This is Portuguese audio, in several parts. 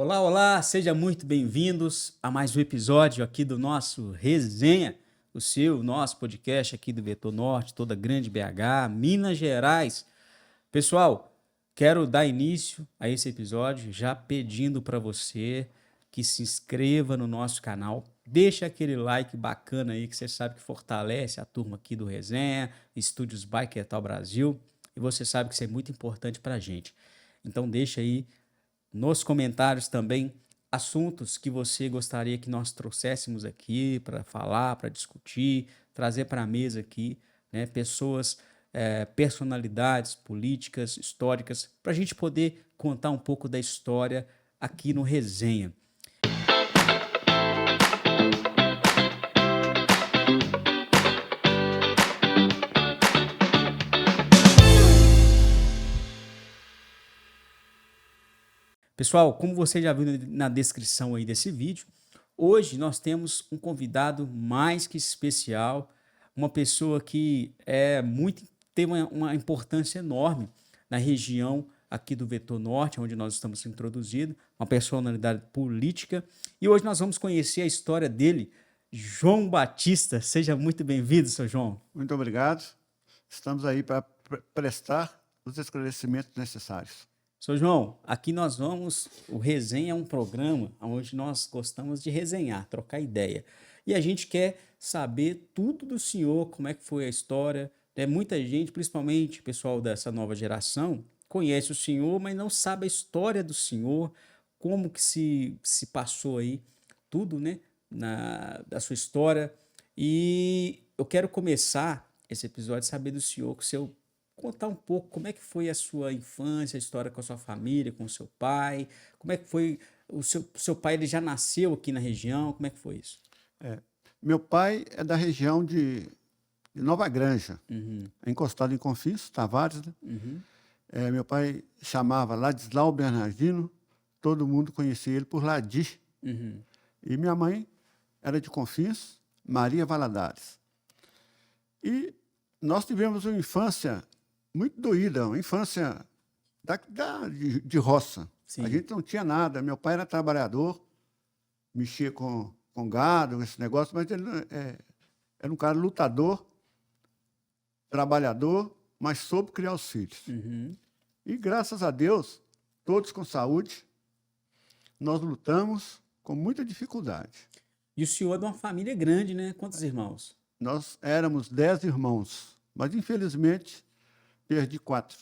Olá, olá, sejam muito bem-vindos a mais um episódio aqui do nosso Resenha, nosso podcast aqui do Vetor Norte, toda grande BH, Minas Gerais. Pessoal, quero dar início a esse episódio já pedindo para você que se inscreva no nosso canal, deixa aquele like bacana aí que você sabe que fortalece a turma aqui do Resenha, Estúdios Biketal Brasil, e você sabe que isso é muito importante para a gente. Então deixa aí nos comentários também assuntos que você gostaria que nós trouxéssemos aqui para falar, para discutir, trazer para a mesa aqui, né, pessoas, personalidades políticas, históricas, para a gente poder contar um pouco da história aqui no Resenha. Pessoal, como você já viu na descrição aí desse vídeo, hoje nós temos um convidado mais que especial, uma pessoa que tem uma importância enorme na região aqui do Vetor Norte, onde nós estamos introduzidos, uma personalidade política. E hoje nós vamos conhecer a história dele, João Batista. Seja muito bem-vindo, seu João. Muito obrigado. Estamos aí para prestar os esclarecimentos necessários. Seu João, aqui o Resenha é um programa onde nós gostamos de resenhar, trocar ideia. E a gente quer saber tudo do senhor, como é que foi a história. Muita gente, principalmente o pessoal dessa nova geração, conhece o senhor, mas não sabe a história do senhor, como que se passou aí, tudo, né, da sua história. E eu quero começar esse episódio saber do senhor, que o seu contar um pouco como é que foi a sua infância, a história com a sua família, com o seu pai, como é que foi o seu pai, ele já nasceu aqui na região, como é que foi isso? Meu pai é da região de Nova Granja, encostado em Confins, Tavares, né? Meu pai chamava Ladislau Bernardino, todo mundo conhecia ele por Ladi. E minha mãe era de Confins, Maria Valadares. E nós tivemos uma infância muito doída, uma infância de roça. Sim. A gente não tinha nada. Meu pai era trabalhador, mexia com gado, esse negócio, mas ele era um cara lutador, trabalhador, mas soube criar os filhos. E, graças a Deus, todos com saúde, nós lutamos com muita dificuldade. E o senhor é de uma família grande, né? Quantos irmãos? Nós éramos 10 irmãos, mas, infelizmente, perdi 4.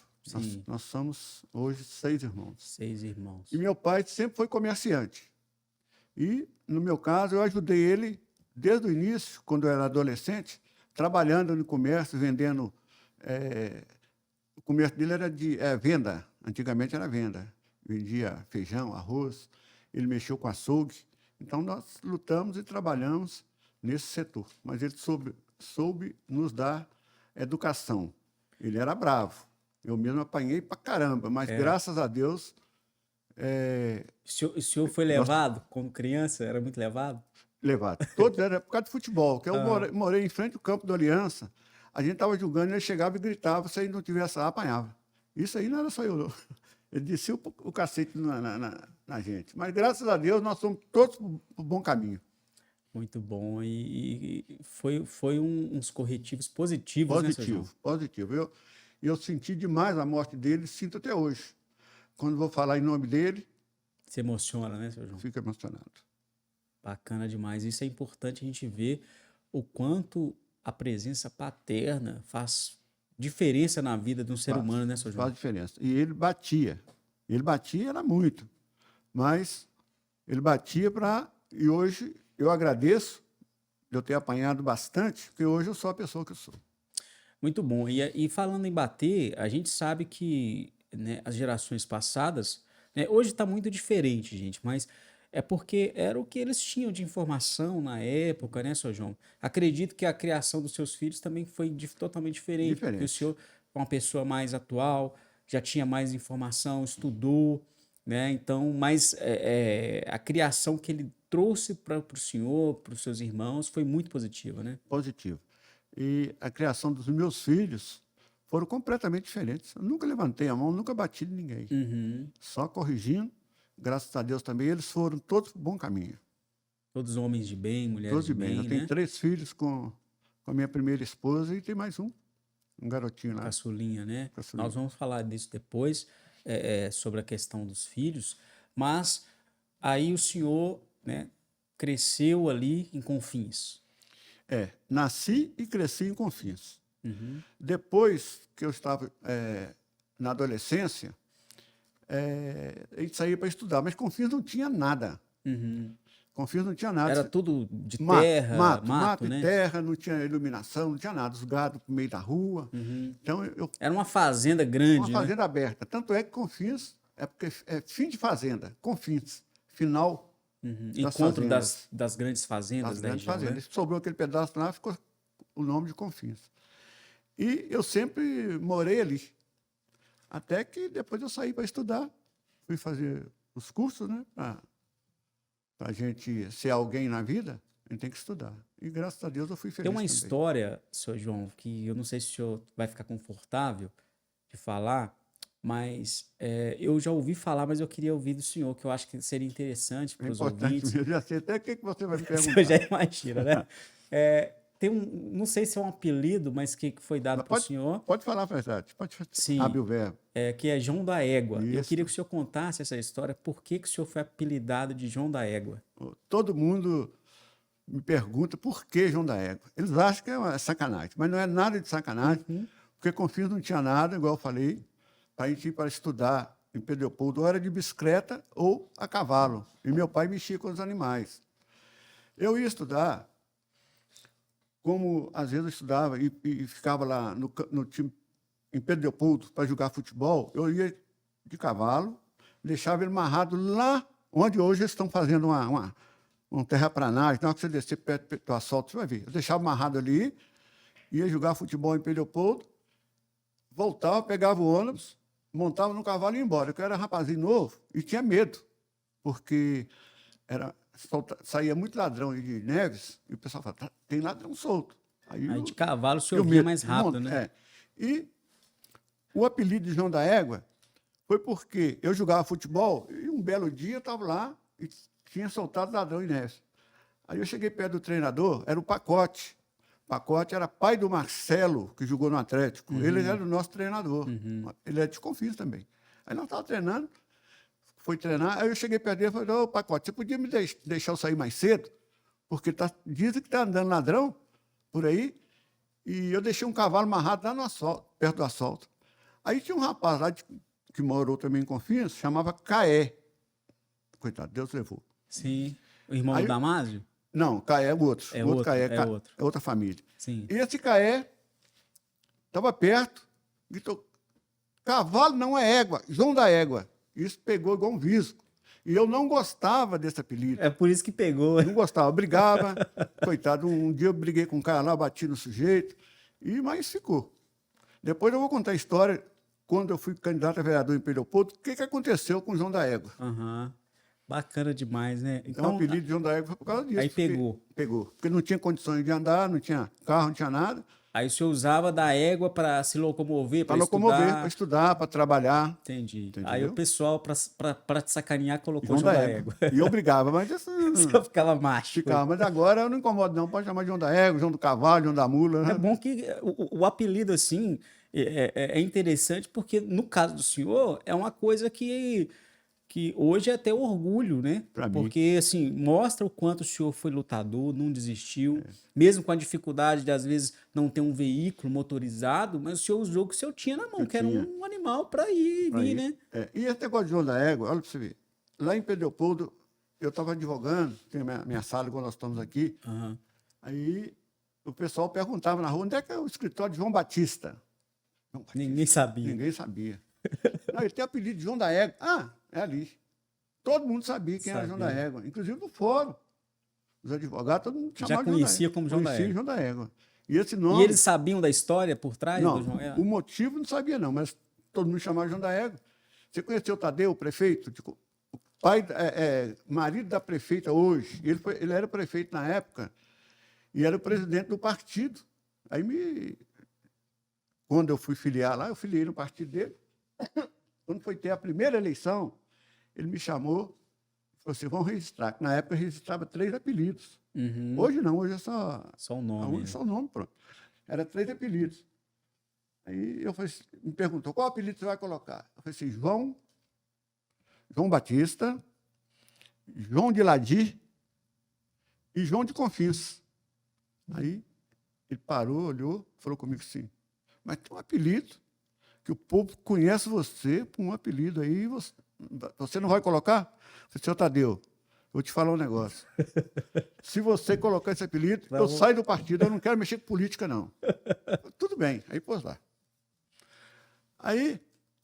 Nós somos, hoje, 6 irmãos. 6 irmãos. E meu pai sempre foi comerciante. E, no meu caso, eu ajudei ele desde o início, quando eu era adolescente, trabalhando no comércio, vendendo. O comércio dele era de venda, antigamente era venda. Vendia feijão, arroz, ele mexeu com açougue. Então, nós lutamos e trabalhamos nesse setor. Mas ele soube nos dar educação. Ele era bravo. Eu mesmo apanhei pra caramba, mas graças a Deus... O senhor foi levado como criança? Era muito levado? Levado. Todos era por causa de futebol, que eu morei em frente ao campo do Aliança. A gente estava jogando, ele chegava e gritava, se ele não tivesse lá, apanhava. Isso aí não era só eu, não. Ele descia o cacete na gente. Mas, graças a Deus, nós somos todos pro bom caminho. Muito bom. E foi uns corretivos positivos, né, seu João? Positivo. Eu senti demais a morte dele, sinto até hoje. Quando vou falar em nome dele... Se emociona, né, seu João? Fico emocionado. Bacana demais. Isso é importante a gente ver o quanto a presença paterna faz diferença na vida de um ser humano, né, seu João? Faz diferença. E ele batia. Ele batia, era muito. Mas ele batia para... E hoje eu agradeço de eu ter apanhado bastante, porque hoje eu sou a pessoa que eu sou. Muito bom. E falando em bater, a gente sabe que, né, as gerações passadas, né, hoje está muito diferente, gente, mas é porque era o que eles tinham de informação na época, né, seu João? Acredito que a criação dos seus filhos também foi totalmente diferente, porque o senhor é uma pessoa mais atual, já tinha mais informação, estudou, né? Então, mas a criação que ele trouxe para o senhor, para os seus irmãos, foi muito positiva, né? Positivo. E a criação dos meus filhos foram completamente diferentes. Eu nunca levantei a mão, nunca bati de ninguém. Só corrigindo graças a Deus também, eles foram todos para o bom caminho. Todos homens de bem, mulheres Todos de de bem. bem, Eu tenho né? 3 filhos com a minha primeira esposa e tem mais um garotinho lá. Caçulinha, né? Caçulinha. Nós vamos falar disso depois, sobre a questão dos filhos, mas aí o senhor, né, cresceu ali em Confins. Nasci e cresci em Confins. Uhum. Depois que eu estava na adolescência, a gente saía para estudar, mas Confins não tinha nada. Uhum. Confins não tinha nada. Era tudo de Mato, terra, mato e né? terra, não tinha iluminação, não tinha nada. Os gados no meio da rua. Uhum. Então, Era uma fazenda grande, uma fazenda aberta. Tanto é que Confins, porque é fim de fazenda, Confins, final das Encontro fazendas. das grandes fazendas Das da grandes região, fazendas. né? Sobrou aquele pedaço lá, ficou o nome de Confins. E eu sempre morei ali. Até que depois eu saí para estudar. Fui fazer os cursos, né? Para a gente ser alguém na vida, a gente tem que estudar. E graças a Deus eu fui feliz Tem uma também. história, senhor João, que eu não sei se o senhor vai ficar confortável de falar, mas eu já ouvi falar, mas eu queria ouvir do senhor, que eu acho que seria interessante para É os importante ouvintes. mesmo. Já sei até o que você vai me O senhor perguntar. já imagina, né? Tem não sei se é um apelido, mas que foi dado Mas para o senhor, pode falar a verdade. Pode Sim. abrir o verbo. Que é João da Égua. Eu Isso. queria que o senhor contasse essa história, por que que o senhor foi apelidado de João da Égua? Todo mundo me pergunta por que João da Égua. Eles acham que é uma sacanagem, mas não é nada de sacanagem, porque Confins não tinha nada, igual eu falei, para a gente ir para estudar em Pedro Leopoldo, ou era de bicicleta ou a cavalo. E meu pai mexia com os animais. Eu ia estudar, como às vezes eu estudava e ficava lá no time em Pedro Leopoldo para jogar futebol, eu ia de cavalo, deixava ele amarrado lá onde hoje eles estão fazendo uma terraplanagem. Na hora que você descer perto do asfalto, você vai ver. Eu deixava amarrado ali, ia jogar futebol em Pedro Leopoldo, voltava, pegava o ônibus, montava no cavalo e ia embora. Eu era rapazinho novo e tinha medo, porque saía muito ladrão de Neves e o pessoal falava, tem ladrão solto. Aí de cavalo o senhor via mais rápido, né? E o apelido de João da Égua foi porque eu jogava futebol e um belo dia eu estava lá e tinha soltado ladrão em Neves. Aí eu cheguei perto do treinador, era o Pacote. O Pacote era pai do Marcelo, que jogou no Atlético. Ele era o nosso treinador. Ele é de Confins também. Aí nós estávamos treinando, foi treinar, aí eu cheguei perto dele e falei, ô Pacote, você podia me deixar eu sair mais cedo? Porque dizem que está andando ladrão por aí, e eu deixei um cavalo amarrado lá no asfalto, perto do asfalto. Aí tinha um rapaz lá que morou também em Confins, chamava Caé. Coitado, Deus levou. Sim. O irmão Aí, do Damásio? Não, Caé é o outro. É o outro, Caé, é outro. É outra família. Sim. E esse Caé estava perto, gritou, cavalo não é égua, João da Égua. Isso pegou igual um visco. E eu não gostava desse apelido. É por isso que pegou. Não gostava, brigava. Coitado, um dia eu briguei com um cara lá, bati no sujeito, mas ficou. Depois eu vou contar a história, quando eu fui candidato a vereador em Pedro Leopoldo, o que aconteceu com o João da Égua. Bacana demais, né? Então, o apelido de João da Égua foi por causa disso. Aí pegou. Pegou. Porque não tinha condições de andar, não tinha carro, não tinha nada. Aí o senhor usava da égua para se locomover, para locomover, para estudar, para trabalhar. Entendi. Entendeu? Aí o pessoal, para te sacanear, colocou João João da da Égua. Égua. E eu brigava, mas isso O senhor ficava macho. ficava. Mas agora eu não incomodo, não. Pode chamar de João da Égua, João do Cavalo, João da Mula. É Né? bom que o apelido, assim, é interessante, porque no caso do senhor, é uma coisa que hoje é até orgulho, né? Pra mim. Porque, assim, mostra o quanto o senhor foi lutador, não desistiu, mesmo com a dificuldade de, às vezes, não ter um veículo motorizado, mas o senhor usou o que o senhor tinha na mão, que era um animal para ir e vir, né? E esse negócio de João da Égua, olha para você ver. Lá em Pedro Leopoldo, eu estava advogando, tem minha sala quando nós estamos aqui, aí o pessoal perguntava na rua, onde é que é o escritório de João Batista? Ninguém sabia. Ninguém sabia. Não, ele tem o apelido de João da Égua. Ah, é ali. Todo mundo sabia quem era João da Égua. Inclusive no fórum. Os advogados, todo mundo chamava Já conhecia como João da Égua. João da Égua. E esse nome... E eles sabiam da história por trás não, do João Égua? o motivo não sabia, não, mas todo mundo chamava João da Égua. Você conheceu o Tadeu, o prefeito? O pai, marido da prefeita hoje. Ele era prefeito na época e era o presidente do partido. Aí, quando eu fui filiar lá, eu filiei no partido dele. Quando foi ter a primeira eleição, ele me chamou, falou assim, vamos registrar. Na época eu registrava 3 apelidos. Uhum. Hoje não, hoje é só Só o nome. só o nome, pronto. Era 3 apelidos. Aí eu falei, me perguntou, qual apelido você vai colocar? Eu falei assim, João Batista, João de Ladi e João de Confins. Aí ele parou, olhou, falou comigo assim, mas tem um apelido que o povo conhece você por um apelido aí, você não vai colocar? Eu falei, senhor Tadeu, vou te falar um negócio. Se você colocar esse apelido, eu saio do partido, eu não quero mexer com política, não. Tudo bem, aí pôs lá. Aí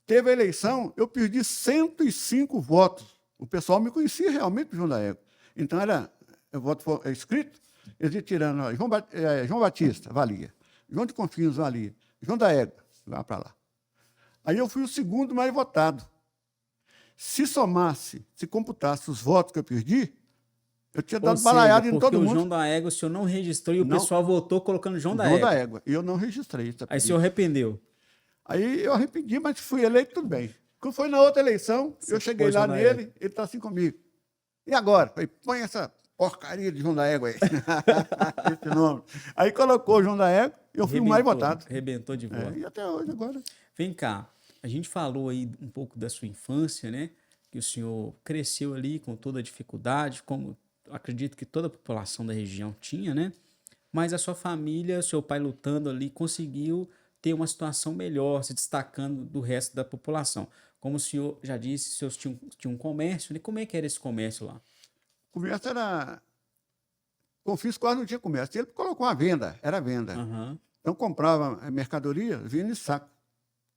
teve a eleição, eu perdi 105 votos. O pessoal me conhecia realmente por João da Égua. Então, o voto escrito, eles iam tirando, ó, João Batista, valia. João de Confins, valia. João da Égua, vai para lá. Aí eu fui o segundo mais votado. Se computasse os votos que eu perdi, eu tinha dado balaiado em todo mundo. Porque o João da Égua, o senhor não registrou e o pessoal votou colocando João da Égua. João da Égua. E eu não registrei. Aí o senhor arrependeu. Aí eu arrependi, mas fui eleito, tudo bem. Quando foi na outra eleição, eu cheguei lá nele, ele está assim comigo. E agora? Falei, põe essa porcaria de João da Égua aí. Esse nome. Aí colocou João da Égua e eu fui o mais votado. Arrebentou de voto. E até hoje, agora. Vem cá, a gente falou aí um pouco da sua infância, né? Que o senhor cresceu ali com toda a dificuldade, como acredito que toda a população da região tinha, né? Mas a sua família, seu pai lutando ali, conseguiu ter uma situação melhor, se destacando do resto da população. Como o senhor já disse, seus tinham um comércio, né? Como é que era esse comércio lá? O comércio era... Confins quase não tinha comércio. Ele colocou uma venda, era venda. Uhum. Então comprava a mercadoria, vinha em saco.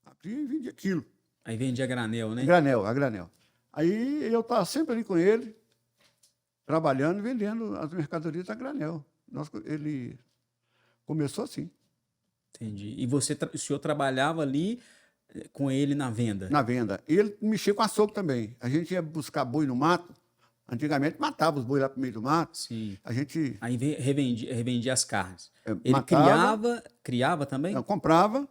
Abria e vendia quilo. Aí vendia a granel, né? A granel. Aí eu estava sempre ali com ele, trabalhando e vendendo as mercadorias a granel. Ele começou assim. Entendi. E o senhor trabalhava ali com ele na venda? Na venda. E ele mexia com açougue também. A gente ia buscar boi no mato. Antigamente matava os bois lá pro meio do mato. Sim. A gente... Aí revendia as carnes. Ele matava, criava também? Não, comprava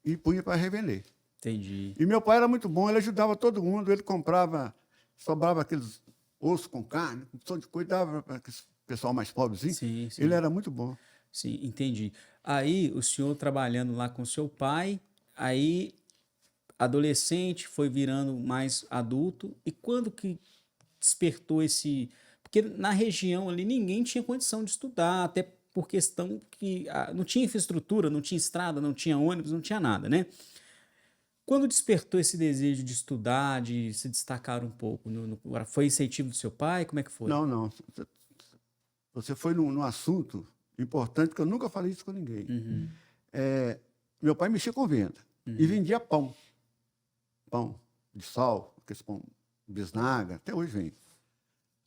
e punha para revender. Entendi. E meu pai era muito bom, ele ajudava todo mundo. Ele comprava, sobrava aqueles ossos com carne, um monte de coisa, dava para o pessoal mais pobrezinho. Sim, sim. Ele era muito bom. Sim, entendi. Aí, o senhor trabalhando lá com seu pai, aí, adolescente, foi virando mais adulto, e quando que despertou esse... Porque na região ali ninguém tinha condição de estudar, até por questão que não tinha infraestrutura, não tinha estrada, não tinha ônibus, não tinha nada, né? Quando despertou esse desejo de estudar, de se destacar um pouco? Foi incentivo do seu pai? Como é que foi? Não. Você foi num assunto importante, que eu nunca falei isso com ninguém. Uhum. Meu pai mexia com venda e vendia pão. Pão de sal, aquele pão bisnaga, até hoje vem.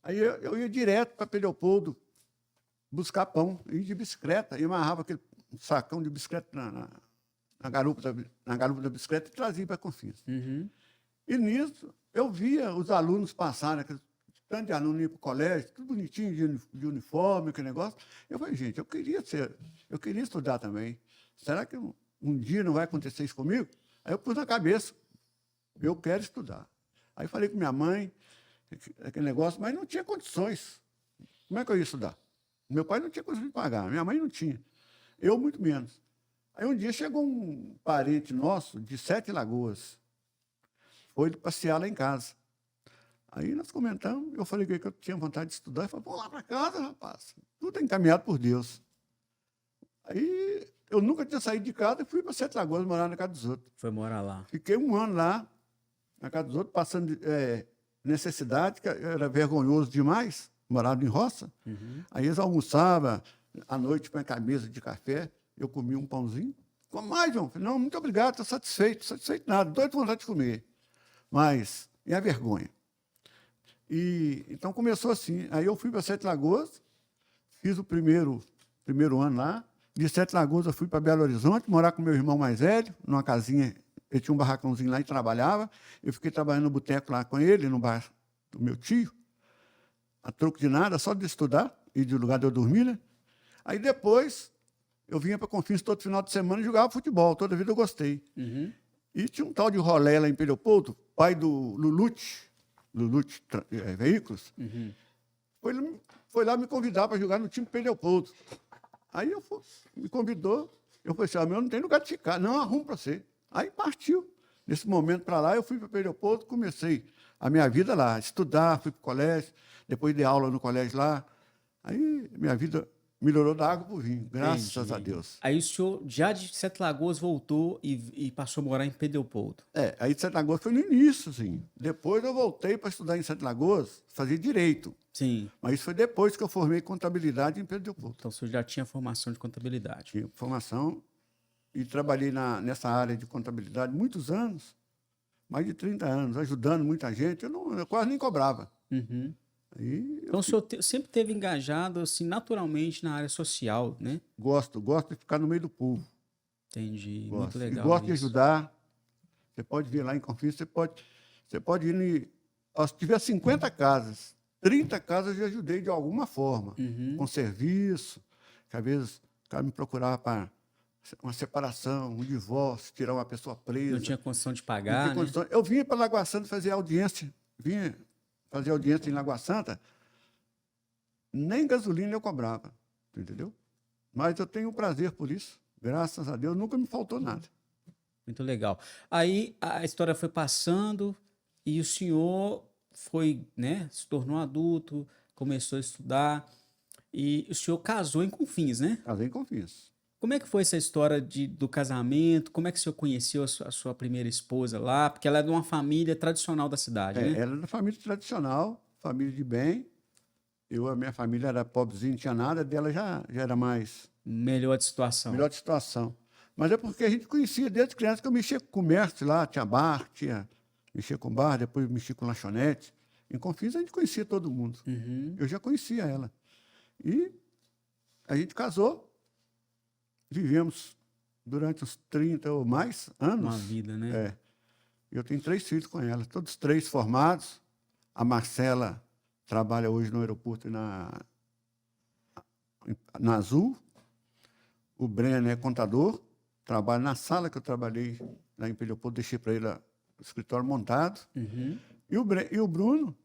Aí eu ia direto para Leopoldo buscar pão, ia de bicicleta, e amarrava aquele sacão de bicicleta na garupa da bicicleta e trazia para Confins. Uhum. E nisso eu via os alunos passarem, aquele tanto de aluno ir para o colégio, tudo bonitinho, de uniforme, aquele negócio. Eu falei, gente, eu queria estudar também. Será que um dia não vai acontecer isso comigo? Aí eu pus na cabeça, eu quero estudar. Aí falei com minha mãe, aquele negócio, mas não tinha condições. Como é que eu ia estudar? Meu pai não tinha condições de pagar, minha mãe não tinha. Eu, muito menos. Aí um dia chegou um parente nosso, de 7 Lagoas, foi passear lá em casa. Aí nós comentamos, eu falei que eu tinha vontade de estudar, ele falou, vamos lá para casa, rapaz, tudo é encaminhado por Deus. Aí eu nunca tinha saído de casa e fui para 7 Lagoas morar na casa dos outros. Foi morar lá. Fiquei 1 ano lá, na casa dos outros, passando necessidade, que era vergonhoso demais, morava em roça. Uhum. Aí eles almoçavam, à noite, com a camisa de café, eu comia um pãozinho. Como mais, João? Falei, não, muito obrigado, estou satisfeito nada, doido de vontade de comer. Mas, e a vergonha? Então começou assim. Aí eu fui para 7 Lagoas, fiz o primeiro ano lá. De 7 Lagoas eu fui para Belo Horizonte, morar com meu irmão mais velho, numa casinha. Ele tinha um barracãozinho lá e trabalhava. Eu fiquei trabalhando no boteco lá com ele, no bar do meu tio, a troco de nada, só de estudar e de lugar de eu dormir, né? Aí depois eu vinha para Confins todo final de semana e jogava futebol. Toda vida eu gostei. Uhum. E tinha um tal de rolé lá em Leopoldo, pai do Lulute Veículos, foi lá me convidar para jogar no time Pedro Leopoldo. Aí me convidou, eu falei assim, eu não tenho lugar de ficar, não, arrumo para você. Aí partiu. Nesse momento para lá, eu fui para Pedro Leopoldo, comecei a minha vida lá, estudar, fui para o colégio, depois dei aula no colégio lá. Aí minha vida melhorou da água para o vinho, graças a Deus. Aí o senhor, já de Sete Lagoas, voltou e passou a morar em Pedro Leopoldo. Aí de Sete Lagoas foi no início, assim. Depois eu voltei para estudar em Sete Lagoas, fazer Direito. Sim. Mas isso foi depois que eu formei Contabilidade em Pedro Leopoldo. Então o senhor já tinha formação de contabilidade. Tinha formação e trabalhei nessa área de contabilidade muitos anos, mais de 30 anos, ajudando muita gente. Eu quase nem cobrava. Uhum. Aí então o senhor sempre esteve engajado, assim, naturalmente na área social, né? Gosto de ficar no meio do povo. Entendi, Gosto. muito legal. E gosto de ajudar. Você pode vir lá em Confins, você pode ir. Se tiver 50 casas, 30 casas eu já ajudei de alguma forma, com serviço, que às vezes o cara me procurava para uma separação, um divórcio, tirar uma pessoa presa. Não tinha condição de pagar, né? Eu vinha para Lagoa Santa fazer audiência, em Lagoa Santa, nem gasolina eu cobrava, entendeu? Mas eu tenho prazer por isso, graças a Deus, nunca me faltou nada. Muito legal. Aí a história foi passando e o senhor foi, né, se tornou adulto, começou a estudar e o senhor casou em Confins, né? Casei em Confins. Como é que foi essa história do casamento? Como é que o senhor conheceu a sua primeira esposa lá? Porque ela é de uma família tradicional da cidade, né? Ela é da família tradicional, família de bem. A minha família era pobrezinha, não tinha nada, dela já era mais... Melhor de situação. Melhor de situação. Mas é porque a gente conhecia desde criança, que eu mexia com comércio lá, tinha bar, mexia com bar, depois mexia com lanchonete. Em Confins a gente conhecia todo mundo. Eu já conhecia ela. E a gente casou, vivemos durante uns 30 ou mais anos. Uma vida, né? Eu tenho 3 filhos com ela, todos 3 formados. A Marcela trabalha hoje no aeroporto na Azul. O Breno é contador, trabalha na sala que eu trabalhei lá em Pedro Leopoldo, deixei para ele o escritório montado. E o Bruno,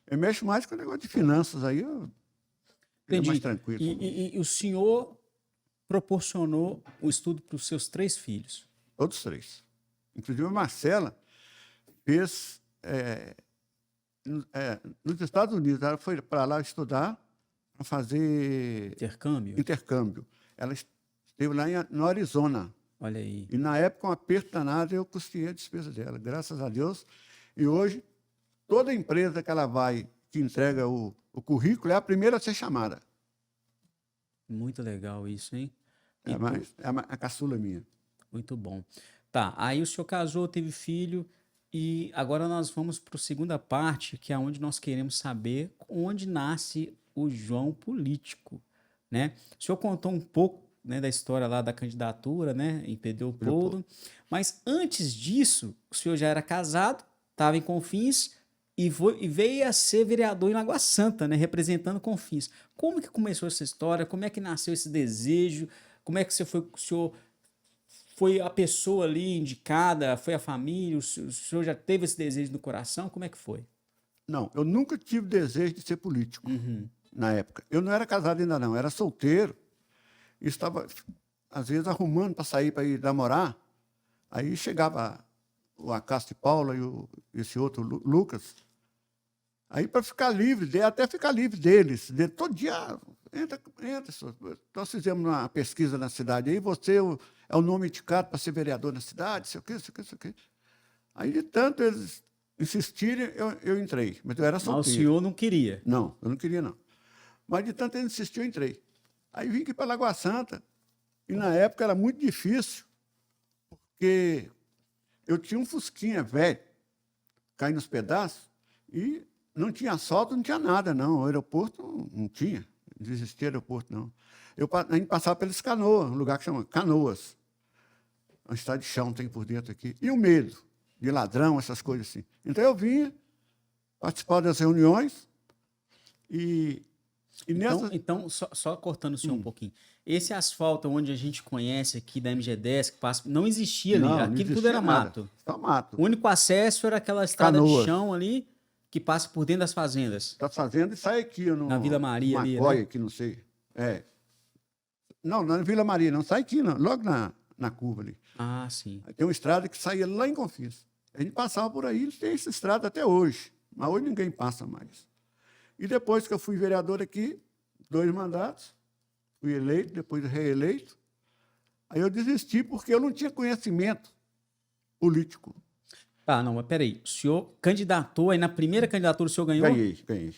eu mexo mais com o negócio de finanças aí, é mais tranquilo. E o senhor proporcionou o estudo para os seus 3 filhos? Todos 3. Inclusive a Marcela fez nos Estados Unidos, ela foi para lá estudar, para fazer intercâmbio. Ela esteve lá no Arizona. Olha aí. E na época, um aperto danado, eu custeei a despesa dela, graças a Deus. E hoje, toda empresa que ela vai, que entrega o currículo, é a primeira a ser chamada. Muito legal isso, hein? É a caçula minha. Muito bom. Tá, aí o senhor casou, teve filho, e agora nós vamos para a segunda parte, que é onde nós queremos saber onde nasce o João político, né? O senhor contou um pouco, né, da história lá da candidatura, né, em Pedro Leopoldo, mas antes disso, o senhor já era casado, estava em Confins e veio a ser vereador em Lagoa Santa, né, representando Confins. Como que começou essa história? Como é que nasceu esse desejo? Como é que o senhor foi a pessoa ali indicada? Foi a família? O senhor já teve esse desejo no coração? Como é que foi? Não, eu nunca tive desejo de ser político na época. Eu não era casado ainda não, era solteiro. E estava, às vezes, arrumando para sair, para ir namorar. Aí chegava o Acácio de Paula e esse outro, Lucas. Aí, para ficar livre, até ficar livre deles, todo dia, entra. Nós fizemos uma pesquisa na cidade, aí você é o nome indicado para ser vereador na cidade, sei o quê. Aí, de tanto eles insistirem, eu entrei, mas eu era solteiro. Mas o senhor não queria? Não, eu não queria, não. Mas, de tanto eles insistirem, eu entrei. Aí vim aqui para Lagoa Santa, e na época era muito difícil, porque eu tinha um Fusquinha velho, caindo nos pedaços, e não tinha asfalto, não tinha nada, não. O aeroporto não tinha, não existia aeroporto, não. A gente passava pelas Canoas, um lugar que chama Canoas. Uma estrada de chão tem por dentro aqui. E o medo de ladrão, essas coisas assim. Então eu vinha, participava das reuniões, e E nessa... Então só cortando o senhor um pouquinho. Esse asfalto onde a gente conhece aqui da MG10, que passa, não existia ali. Não Aquilo existia tudo era nada, mato. só mato. O único acesso era aquela estrada de Canoas. chão ali, que passa por dentro das fazendas. Está fazendo e sai aqui no Na Vila Maria ali, Macóia, né? que não sei. Não, na Vila Maria, não, sai aqui, não, logo na curva ali. Ah, sim. Aí tem uma estrada que saía lá em Confins. A gente passava por aí, tem essa estrada até hoje. Mas hoje ninguém passa mais. E depois que eu fui vereador aqui, 2 mandatos, fui eleito, depois reeleito. Aí eu desisti porque eu não tinha conhecimento político. Ah, não, mas peraí. O senhor candidatou, aí na primeira candidatura o senhor ganhou? Ganhei.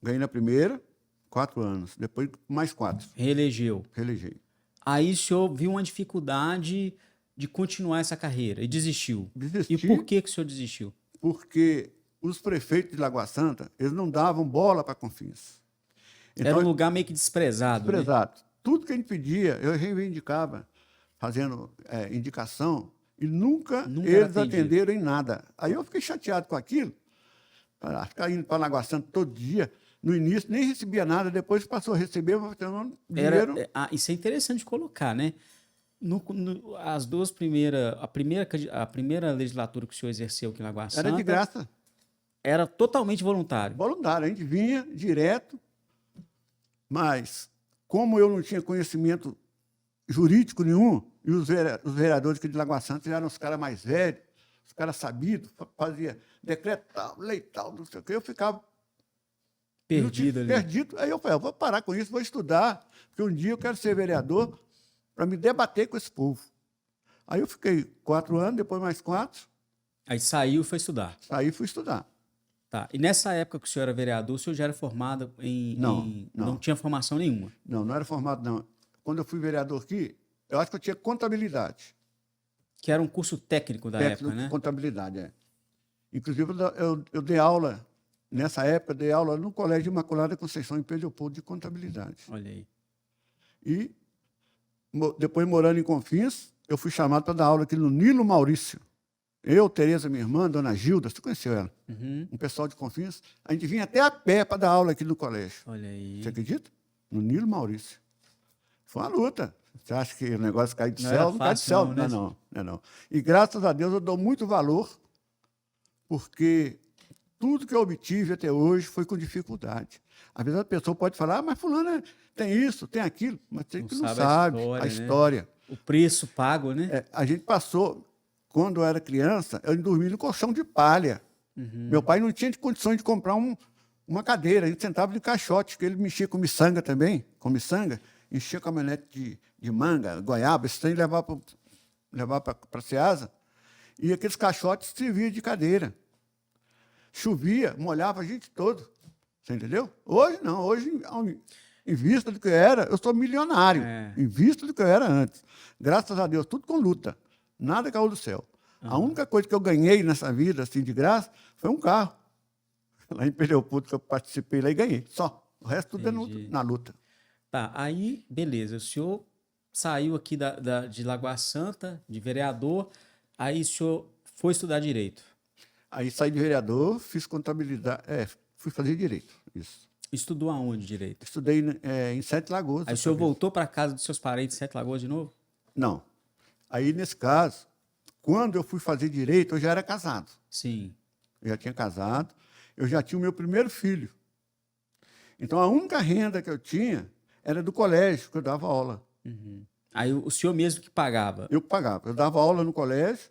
Ganhei na primeira, 4 anos. Depois, mais 4. Reelegeu. Reelegei. Aí o senhor viu uma dificuldade de continuar essa carreira e desistiu. Desisti. E por que o senhor desistiu? Porque os prefeitos de Lagoa Santa, eles não davam bola para Confins. Era um lugar meio que desprezado, né? Desprezado. Tudo que a gente pedia, eu reivindicava, fazendo indicação, e nunca eles atenderam em nada. Aí eu fiquei chateado com aquilo, ficar indo para Lagoa Santa todo dia. No início nem recebia nada, depois passou a receber, dinheiro. Isso é interessante de colocar, né? As duas primeiras, a primeira legislatura que o senhor exerceu aqui em Lagoa Santa... Era de graça. Era totalmente voluntário. Voluntário, a gente vinha direto, mas como eu não tinha conhecimento jurídico nenhum, e os vereadores aqui de Lagoa Santa eram os caras mais velhos, os caras sabidos, fazia decreto tal, lei tal, não sei o quê, eu ficava perdido ali. Perdido. Aí eu falei, vou parar com isso, vou estudar, porque um dia eu quero ser vereador para me debater com esse povo. Aí eu fiquei 4 anos, depois mais 4. Aí saiu e foi estudar. Saí e fui estudar. Tá. E nessa época que o senhor era vereador, o senhor já era formado não tinha formação nenhuma? Não era formado, não. Quando eu fui vereador aqui, eu acho que eu tinha contabilidade. Que era um curso técnico da época, né? Contabilidade, Inclusive, eu dei aula, nessa época, dei aula no Colégio Imaculada Conceição, em Pedro Leopoldo, de contabilidade. Olha aí. E, depois, morando em Confins, eu fui chamado para dar aula aqui no Nilo Maurício. Eu, Tereza, minha irmã, dona Gilda, você conheceu ela? Uhum. Um pessoal de Confins. A gente vinha até a pé para dar aula aqui no colégio. Olha aí. Você acredita? No Nilo Maurício. Foi uma luta. Você acha que o negócio cai do céu? Não cai do céu. Não. E graças a Deus eu dou muito valor, porque tudo que eu obtive até hoje foi com dificuldade. Às vezes a pessoa pode falar, mas fulano tem isso, tem aquilo, mas tem que não sabe a história. Né? O preço pago, né? A gente passou, quando eu era criança, eu dormia no colchão de palha. Uhum. Meu pai não tinha condições de comprar uma cadeira, a gente sentava de caixote, que ele mexia com miçanga também, enchia caminhonete de manga, goiaba, esse trem levava para a Ceasa, e aqueles caixotes serviam de cadeira. Chovia, molhava a gente todo. Você entendeu? Hoje não, hoje, em vista do que eu era, eu sou milionário, em vista do que eu era antes. Graças a Deus, tudo com luta, nada caiu do céu. A única coisa que eu ganhei nessa vida, assim, de graça, foi um carro. Lá em Pedro Leopoldo, que eu participei lá e ganhei, só. O resto tudo é na luta. Tá, aí, beleza, o senhor saiu aqui de Lagoa Santa, de vereador, aí o senhor foi estudar Direito. Aí saí de vereador, fiz contabilidade, fui fazer Direito, isso. Estudou aonde Direito? Estudei em Sete Lagoas. Aí o senhor voltou para casa dos seus parentes em Sete Lagoas de novo? Não. Aí, nesse caso, quando eu fui fazer Direito, eu já era casado. Sim. Eu já tinha casado, eu já tinha o meu primeiro filho. Então, a única renda que eu tinha era do colégio, que eu dava aula. Uhum. Aí o senhor mesmo que pagava? Eu pagava. Eu dava aula no colégio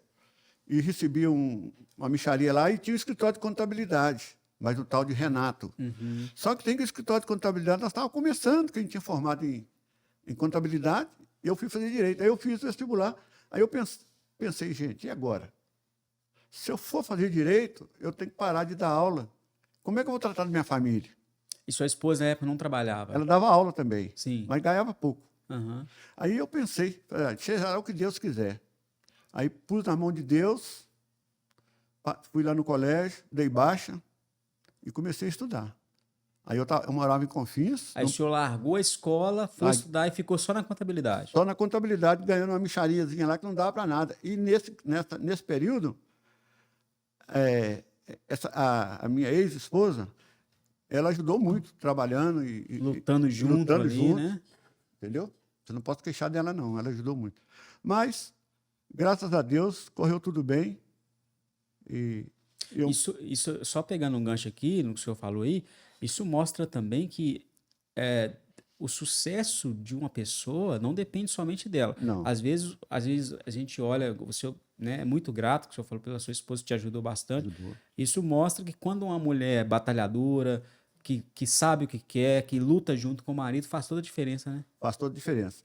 e recebia uma mixaria lá e tinha um escritório de contabilidade, mas o tal de Renato. Uhum. Só que tem que o escritório de contabilidade, nós estávamos começando, que a gente tinha formado em contabilidade, e eu fui fazer Direito. Aí eu fiz o vestibular. Aí eu pensei, gente, e agora? Se eu for fazer Direito, eu tenho que parar de dar aula. Como é que eu vou tratar da minha família? E sua esposa, na época, não trabalhava? Ela dava aula também, sim, mas ganhava pouco. Uhum. Aí eu pensei, seja o que Deus quiser. Aí pus na mão de Deus, fui lá no colégio, dei baixa e comecei a estudar. Aí eu morava em Confins. Aí o senhor largou a escola, foi estudar e ficou só na contabilidade? Só na contabilidade, ganhando uma mixariazinha lá que não dava para nada. E nesse período, a minha ex-esposa ela ajudou muito, trabalhando Lutando junto lutando ali, junto, né? entendeu? Você não pode queixar dela, não. Ela ajudou muito. Mas, graças a Deus, correu tudo bem. E eu... Isso, só pegando um gancho aqui, no que o senhor falou aí, isso mostra também que o sucesso de uma pessoa não depende somente dela. Não, Às vezes a gente olha, você, né, é muito grato que o senhor falou pela sua esposa, que te ajudou bastante. ajudou. Isso mostra que quando uma mulher é batalhadora, que sabe o que quer, que luta junto com o marido, faz toda a diferença, né? Faz toda a diferença.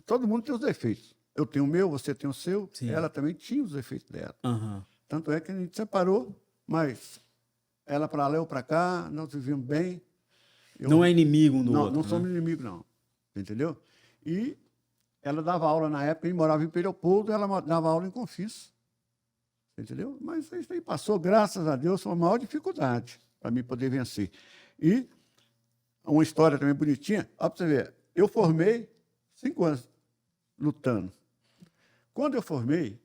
Todo mundo tem os defeitos. Eu tenho o meu, você tem o seu. Sim. Ela também tinha os defeitos dela. Aham. Tanto é que a gente separou, mas ela para lá, eu para cá, nós vivíamos bem. Não é inimigo um do Não, outro, não né? somos inimigos, não. Entendeu? E ela dava aula na época, ele morava em Leopoldo, ela dava aula em Confins. Entendeu? Mas isso aí passou, graças a Deus, foi a maior dificuldade para mim poder vencer. E uma história também bonitinha, ó, para você ver, eu formei 5 anos lutando. Quando eu formei,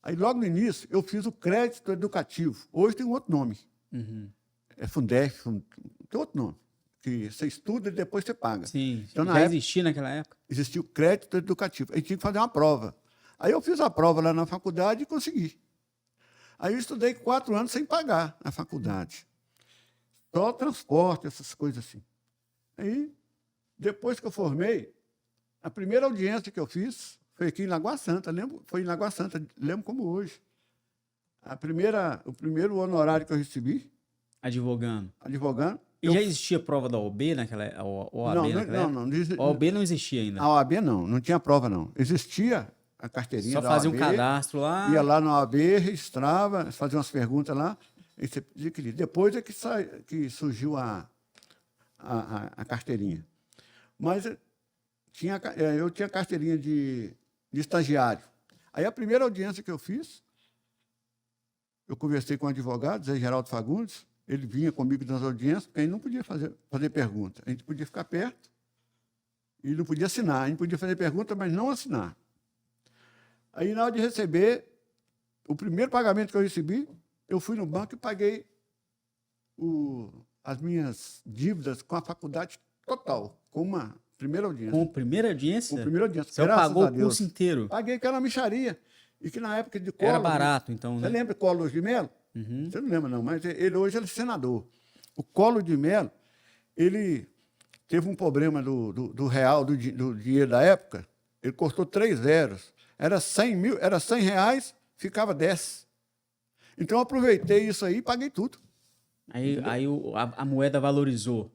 aí logo no início, eu fiz o crédito educativo. Hoje tem um outro nome. Uhum. É Fundef, tem outro nome. Que você estuda e depois você paga. Sim, Então, na já época, existia naquela época. existia o crédito educativo. Aí tinha que fazer uma prova. Aí eu fiz a prova lá na faculdade e consegui. Aí eu estudei 4 anos sem pagar na faculdade. Só transporte, essas coisas assim. Aí, depois que eu formei, a primeira audiência que eu fiz foi aqui em Lagoa Santa. Foi em Lagoa Santa, lembro como hoje. O primeiro honorário que eu recebi, Advogando. advogando. E já existia prova da OAB naquela OAB Não, naquela não, época? não. A OAB não existia ainda. A OAB não tinha prova, não. Existia a carteirinha Só da fazia um OAB, cadastro lá. ia lá na OAB, registrava, fazia umas perguntas lá, e você adquiria. Depois é que surgiu a carteirinha. Mas eu tinha carteirinha de estagiário. Aí a primeira audiência que eu fiz, eu conversei com o advogado, Zé Geraldo Fagundes, ele vinha comigo nas audiências, porque ele não podia fazer pergunta. A gente podia ficar perto e não podia assinar. A gente podia fazer pergunta, mas não assinar. Aí, na hora de receber, o primeiro pagamento que eu recebi, eu fui no banco e paguei as minhas dívidas com a faculdade total, com uma primeira audiência. Com primeira audiência? Com primeira audiência. Você pagou o curso inteiro? Paguei aquela mixaria. E que na época de Era barato, então, né? Você lembra Collor de Mello? Uhum. Você não lembra, não, mas hoje ele é senador. O Collor de Mello, ele teve um problema do real, do dinheiro da época, ele cortou 3 zeros. Era 100 reais, ficava 10. Então, eu aproveitei isso aí e paguei tudo. Aí a moeda valorizou.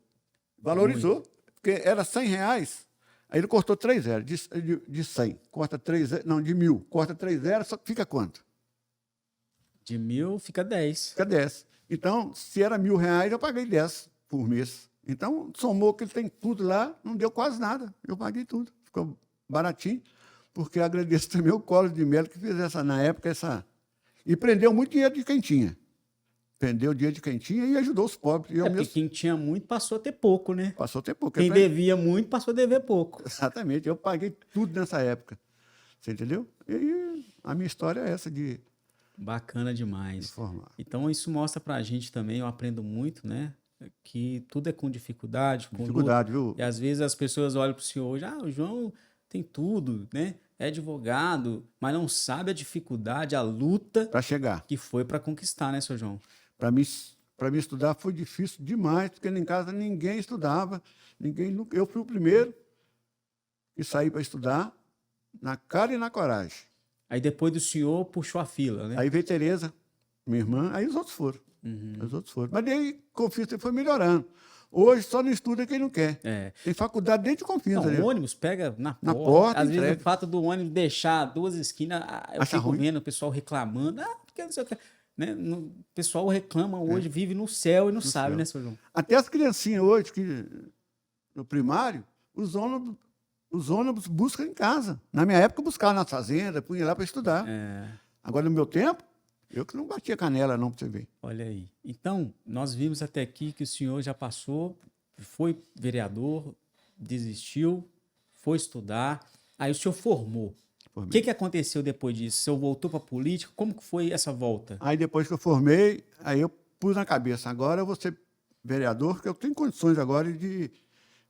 Valorizou, porque era 100 reais, aí ele cortou 3 zeros, de 100, corta 3 zeros, não, de 1.000, corta 3 zeros, só fica quanto? De 1.000 fica 10. Fica 10. Então, se era 1.000 reais, eu paguei 10 por mês. Então, somou que ele tem tudo lá, não deu quase nada. Eu paguei tudo. Ficou baratinho, porque eu agradeço também o Collor de Mello que fez na época, e prendeu muito dinheiro de quem tinha. Prendeu dinheiro de quem tinha e ajudou os pobres. Porque quem tinha muito passou a ter pouco, né? Passou a ter pouco. Quem devia muito passou a dever pouco. Exatamente. Eu paguei tudo nessa época. Você entendeu? E a minha história é essa de Bacana demais. formar. Então, isso mostra pra gente também, eu aprendo muito, né? Que tudo é com dificuldade, com Dificuldade, luta. viu? E às vezes as pessoas olham pro senhor hoje, o João tem tudo, né? É advogado, mas não sabe a dificuldade, a luta Para chegar. que foi para conquistar, né, seu João? Para mim estudar foi difícil demais, porque em casa ninguém estudava. Eu fui o primeiro que saí para estudar, na cara e na coragem. Aí depois do senhor puxou a fila, né? Aí veio Tereza, minha irmã, aí os outros foram. Os outros foram. Mas daí Confins foi melhorando. Hoje só não estuda quem não quer. É. Tem faculdade dentro de Confins. Não, ali. o ônibus pega na porta. porta, Às vezes entrega. o fato do ônibus deixar 2 esquinas, eu Acha fico ruim? vendo o pessoal reclamando. Porque não sei o que. Né? O pessoal reclama hoje, vive no céu e não sabe, céu. né, seu João? Até as criancinhas hoje, que no primário, os ônibus buscam em casa. Na minha época, eu buscava nas fazendas, punha lá para estudar. É, Agora, no meu tempo, eu que não batia canela, não, para você ver. olha aí. Então, nós vimos até aqui que o senhor já passou, foi vereador, desistiu, foi estudar, aí o senhor formou. O que aconteceu depois disso? O senhor voltou para a política? Como que foi essa volta? Aí, depois que eu formei, aí eu pus na cabeça, agora eu vou ser vereador, que eu tenho condições agora de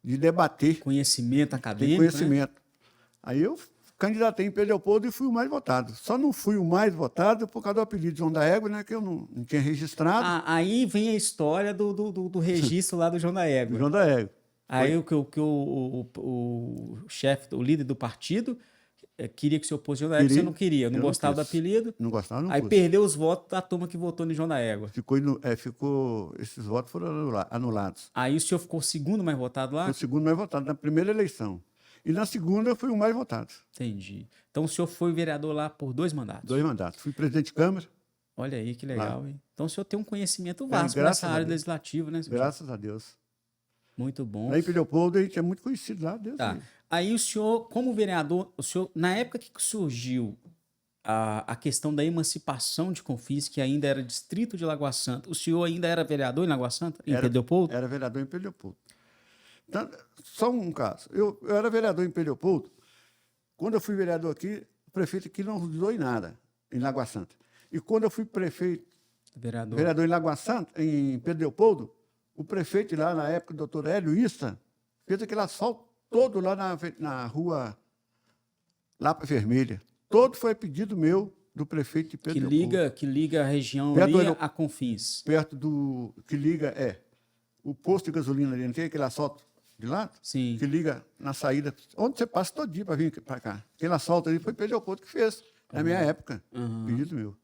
debater, Conhecimento de acadêmico, né? conhecimento. Aí eu candidatei em Pedro Leopoldo e fui o mais votado. Só não fui o mais votado por causa do apelido de João da Égua, né, que eu não tinha registrado. Aí vem a história do registro lá do João da Égua. João da Égua. Aí o chefe, o líder do partido, queria que o senhor fosse João da Égua, você não queria, não eu não gostava do quis. apelido. Não gostava, não Aí pus. perdeu os votos da turma que votou no João da Égua. Esses votos foram anulados. Aí o senhor ficou o segundo mais votado lá? Fui o segundo mais votado na primeira eleição. E na segunda eu fui o mais votado. Entendi. Então o senhor foi vereador lá por 2 mandatos. 2 mandatos. Fui presidente de Câmara, Olha aí que legal, hein? Então o senhor tem um conhecimento vasto graças nessa a área Deus. legislativa, né, senhor? graças a Deus. Muito bom. Lá em Pedro Leopoldo a gente é muito conhecido lá, Deus. Tá. Aí o senhor, como vereador, na época que surgiu a questão da emancipação de Confins, que ainda era distrito de Lagoa Santa, o senhor ainda era vereador em Lagoa Santa, em Pedro Leopoldo? Era vereador em Pedro Leopoldo. Então, só um caso. Eu era vereador em Pedro Leopoldo. Quando eu fui vereador aqui, o prefeito aqui não ajudou em nada, em Lagoa Santa. E quando eu fui vereador em Lagoa Santa, em Pedro Leopoldo, o prefeito lá na época, o doutor Hélio Issa, fez aquele asfalto todo lá na rua Lapa Vermelha. Todo foi pedido meu, do prefeito de Pedro Leopoldo. Que liga a região Perto ali do- a Confins. Perto do... que liga, o posto de gasolina ali, não tem aquele asfalto de lado? Sim. Que liga na saída, onde você passa todo dia para vir para cá. Aquele asfalto ali foi Pedro Leopoldo que fez, na minha época, pedido meu.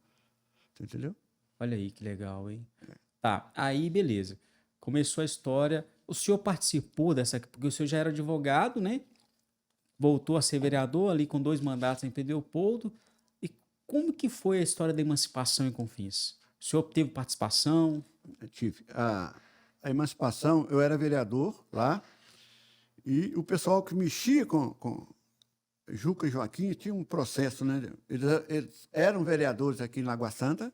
Você entendeu? Olha aí que legal, hein? Tá, aí beleza. Começou a história. O senhor participou dessa, porque o senhor já era advogado, né? Voltou a ser vereador ali com 2 mandatos em Pedro Leopoldo. E como que foi a história da emancipação em Confins? O senhor teve participação? Eu tive. A emancipação, eu era vereador lá, e o pessoal que mexia com Juca e Joaquim tinha um processo, né? Eles eram vereadores aqui em Lagoa Santa,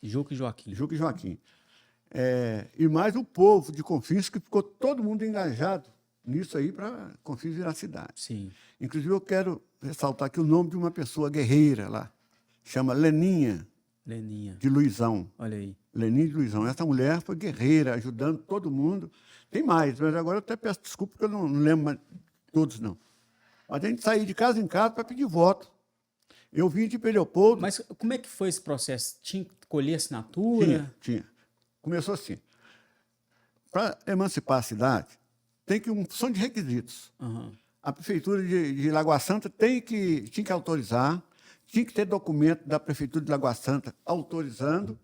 Juca e Joaquim. Juca e Joaquim. E mais o povo de Confins, que ficou todo mundo engajado nisso aí para Confins virar cidade. Sim. Inclusive, eu quero ressaltar aqui o nome de uma pessoa guerreira lá, chama Leninha Leninha. de Luizão. Olha aí. Leninha de Luizão. Essa mulher foi guerreira, ajudando todo mundo. Tem mais, mas agora eu até peço desculpa, porque eu não lembro mais todos, não. Mas a gente saía de casa em casa para pedir voto. Eu vim de Pedro Leopoldo. Mas como é que foi esse processo? Tinha que colher assinatura? Tinha. Começou assim. Para emancipar a cidade, tem que são de requisitos. Aham. A prefeitura de Lagoa Santa tinha que autorizar, tinha que ter documento da prefeitura de Lagoa Santa autorizando.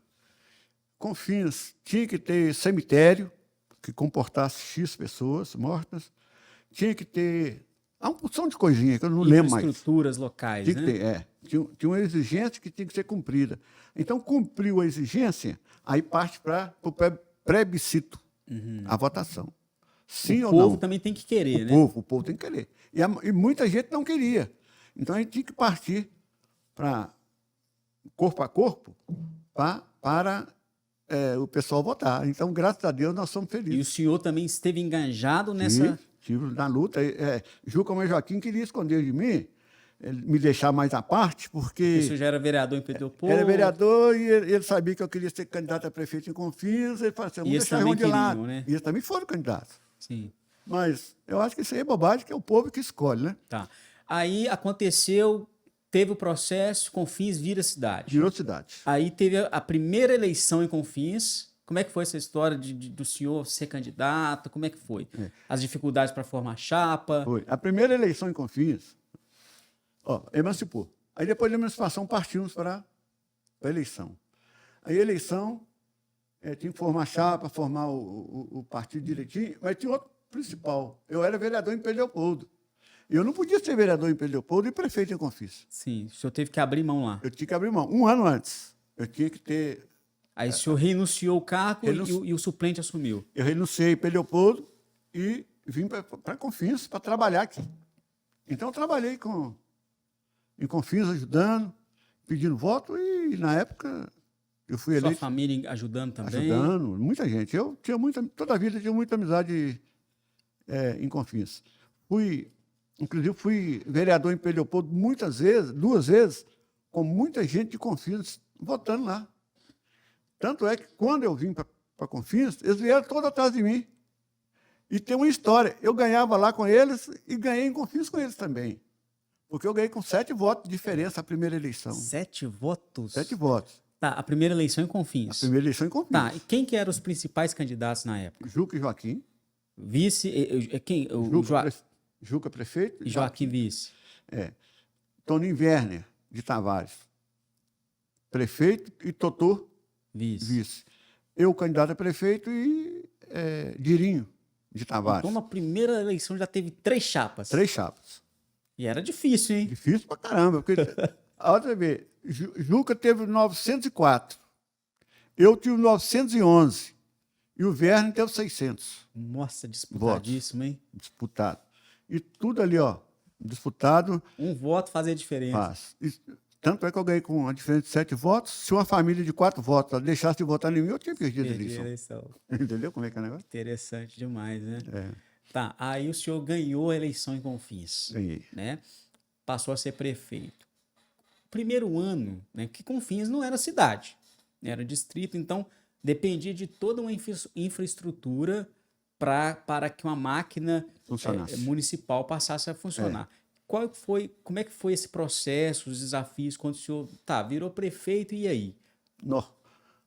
Confins tinha que ter cemitério que comportasse X pessoas mortas. Tinha que ter uma porção de coisinha que eu não lembro mais. Infraestruturas locais, Tinha que né? ter, tinha uma exigência que tinha que ser cumprida. Então, cumpriu a exigência, aí parte para o plebiscito, a votação. Sim ou O povo não? também tem que querer, né? O povo tem que querer. E muita gente não queria. Então, a gente tinha que partir para corpo a corpo para o pessoal votar. Então, graças a Deus, nós somos E o felizes. senhor também esteve engajado nessa... Estive na luta. Juca e Joaquim queria esconder de mim, me deixar mais à parte, porque O senhor já era vereador em Pedro Leopoldo? era vereador e ele sabia que eu queria ser candidato a prefeito em Confins. Ele falou assim, E vamos eles deixar também João de lado. queriam, né? E eles também foram candidatos. Sim. Mas eu acho que isso aí é bobagem, que é o povo que escolhe, né? Tá. Aí aconteceu, teve o processo, Confins vira cidade. Virou cidade. Aí teve a primeira eleição em Confins. Como é que foi essa história do senhor ser candidato? Como é que foi? As dificuldades para formar chapa? Foi. A primeira eleição em Confins, emancipou. Aí depois da emancipação partimos para a eleição. Aí a eleição tinha que formar chapa, formar o partido direitinho, mas tinha outro principal. Eu era vereador em Pedro Leopoldo. E eu não podia ser vereador em Pedro Leopoldo e prefeito em Confins. Sim, o senhor teve que abrir mão lá. Eu tinha que abrir mão. Um ano antes, eu tinha que ter... Aí o senhor renunciou o cargo e o suplente assumiu. Eu renunciei em Pedro Leopoldo e vim para Confins para trabalhar aqui. Então, eu trabalhei em Confins, ajudando, pedindo voto, e na época eu fui Sua eleito. família ajudando também? Ajudando, muita gente. Eu tinha toda a vida tinha muita amizade em Confins. Inclusive, fui vereador em Pedro Leopoldo muitas vezes, 2 vezes, com muita gente de Confins votando lá. Tanto é que, quando eu vim para para Confins, eles vieram todos atrás de mim. E tem uma história. Eu ganhava lá com eles e ganhei em Confins com eles também. Porque eu ganhei com 7 votos de diferença a primeira eleição. 7 votos? 7 votos. Tá, a primeira eleição em A Confins. primeira eleição em Confins. Tá, e quem que eram os principais candidatos na época? Juca e Joaquim. Vice, quem? O Juca prefeito. e Joaquim vice. Toninho Werner, de Tavares. Prefeito e Totô, vice. Eu, candidato a prefeito, e Dirinho, de Tavares. Então, na primeira eleição já teve 3 chapas. 3 chapas. E era difícil, hein? Difícil pra caramba. Porque, a outra vez, Juca teve 904. Eu tive 911. E o Werner teve 600. Nossa, disputadíssimo, hein? Disputado. E tudo ali, ó, disputado. Um voto fazia diferença. Faz. Tanto é que eu ganhei com uma diferença de 7 votos. Se uma família de 4 votos deixasse de votar em mim, eu tinha perdido a eleição. Entendeu como é que é o negócio? Interessante demais, né? É. Tá, aí o senhor ganhou a eleição em Confins. Ganhei. Né? Passou a ser prefeito. Primeiro ano, né, que Confins não era cidade, era distrito, então dependia de toda uma infraestrutura para que uma máquina municipal passasse a funcionar. Como é que foi esse processo, os desafios, quando o senhor virou prefeito, e aí? Não.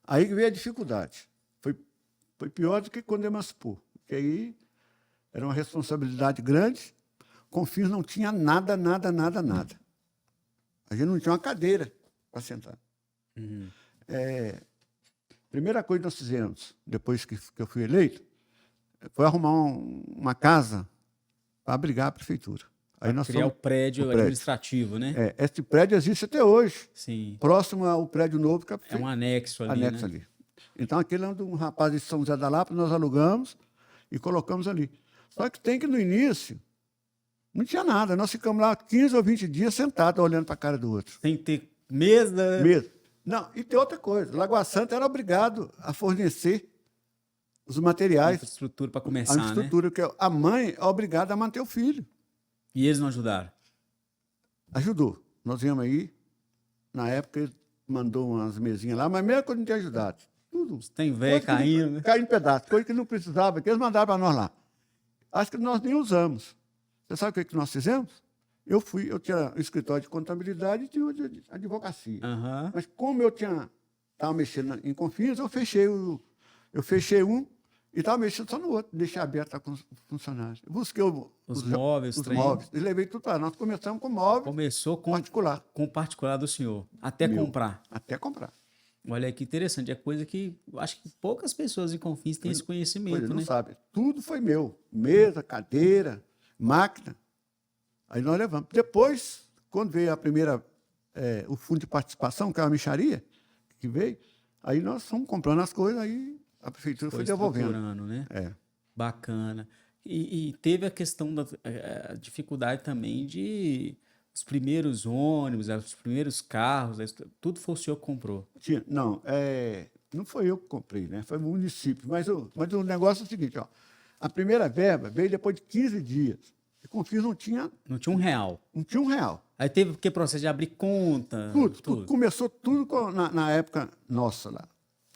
Aí veio a dificuldade. Foi pior do que quando emancipou. Porque aí era uma responsabilidade grande. Confins não tinha nada. A gente não tinha uma cadeira para sentar. Uhum. Primeira coisa que nós fizemos, depois que eu fui eleito, foi arrumar uma casa para abrigar a prefeitura. Aí nós criar o prédio administrativo, né? Esse prédio existe até hoje. Sim. Próximo ao prédio novo. Que é um anexo ali, anexo, né? Ali. Então, aquele é de um rapaz de São José da Lapa, nós alugamos e colocamos ali. Só que tem que, no início, não tinha nada. Nós ficamos lá 15 ou 20 dias sentados, olhando para a cara do outro. Tem que ter mesa. Não, e tem outra coisa. Lagoa Santa era obrigado a fornecer os materiais. A infraestrutura para começar, a infraestrutura, que a mãe é obrigada a manter o filho. E eles não ajudaram? Ajudou. Nós viemos aí, na época ele mandou umas mesinhas lá, mas mesmo que eu não tinha ajudado. Tudo. Tem velho caindo, né? Caindo em pedaço, coisa que não precisava, que eles mandaram para nós lá. Acho que nós nem usamos. Você sabe o que nós fizemos? Eu tinha escritório de contabilidade e tinha de advocacia. Uhum. Mas como eu estava mexendo em Confins, eu fechei um e estava mexendo só no outro, deixei aberto com os funcionários. Busquei os móveis, e levei tudo para nós. Começamos com móvel. Começou com particular. Com o particular do senhor, até comprar. Até comprar. Olha que interessante, é coisa que acho que poucas pessoas em Confins têm esse conhecimento, né? Não sabe. Tudo foi meu. Mesa, cadeira, máquina. Aí nós levamos. Depois, quando veio a primeira, o fundo de participação, que é uma mixaria, que veio, aí nós fomos comprando as coisas, aí a prefeitura foi devolvendo. Né? Bacana. E teve a questão da dificuldade também de os primeiros ônibus, os primeiros carros, tudo foi o senhor que comprou? Não, não foi eu que comprei, né? Foi o município. Mas o negócio é o seguinte, ó, a primeira verba veio depois de 15 dias. E Confins não tinha... Não tinha R$1. Não tinha R$1. Aí teve o que processo de abrir conta? Tudo. Começou tudo na época nossa lá.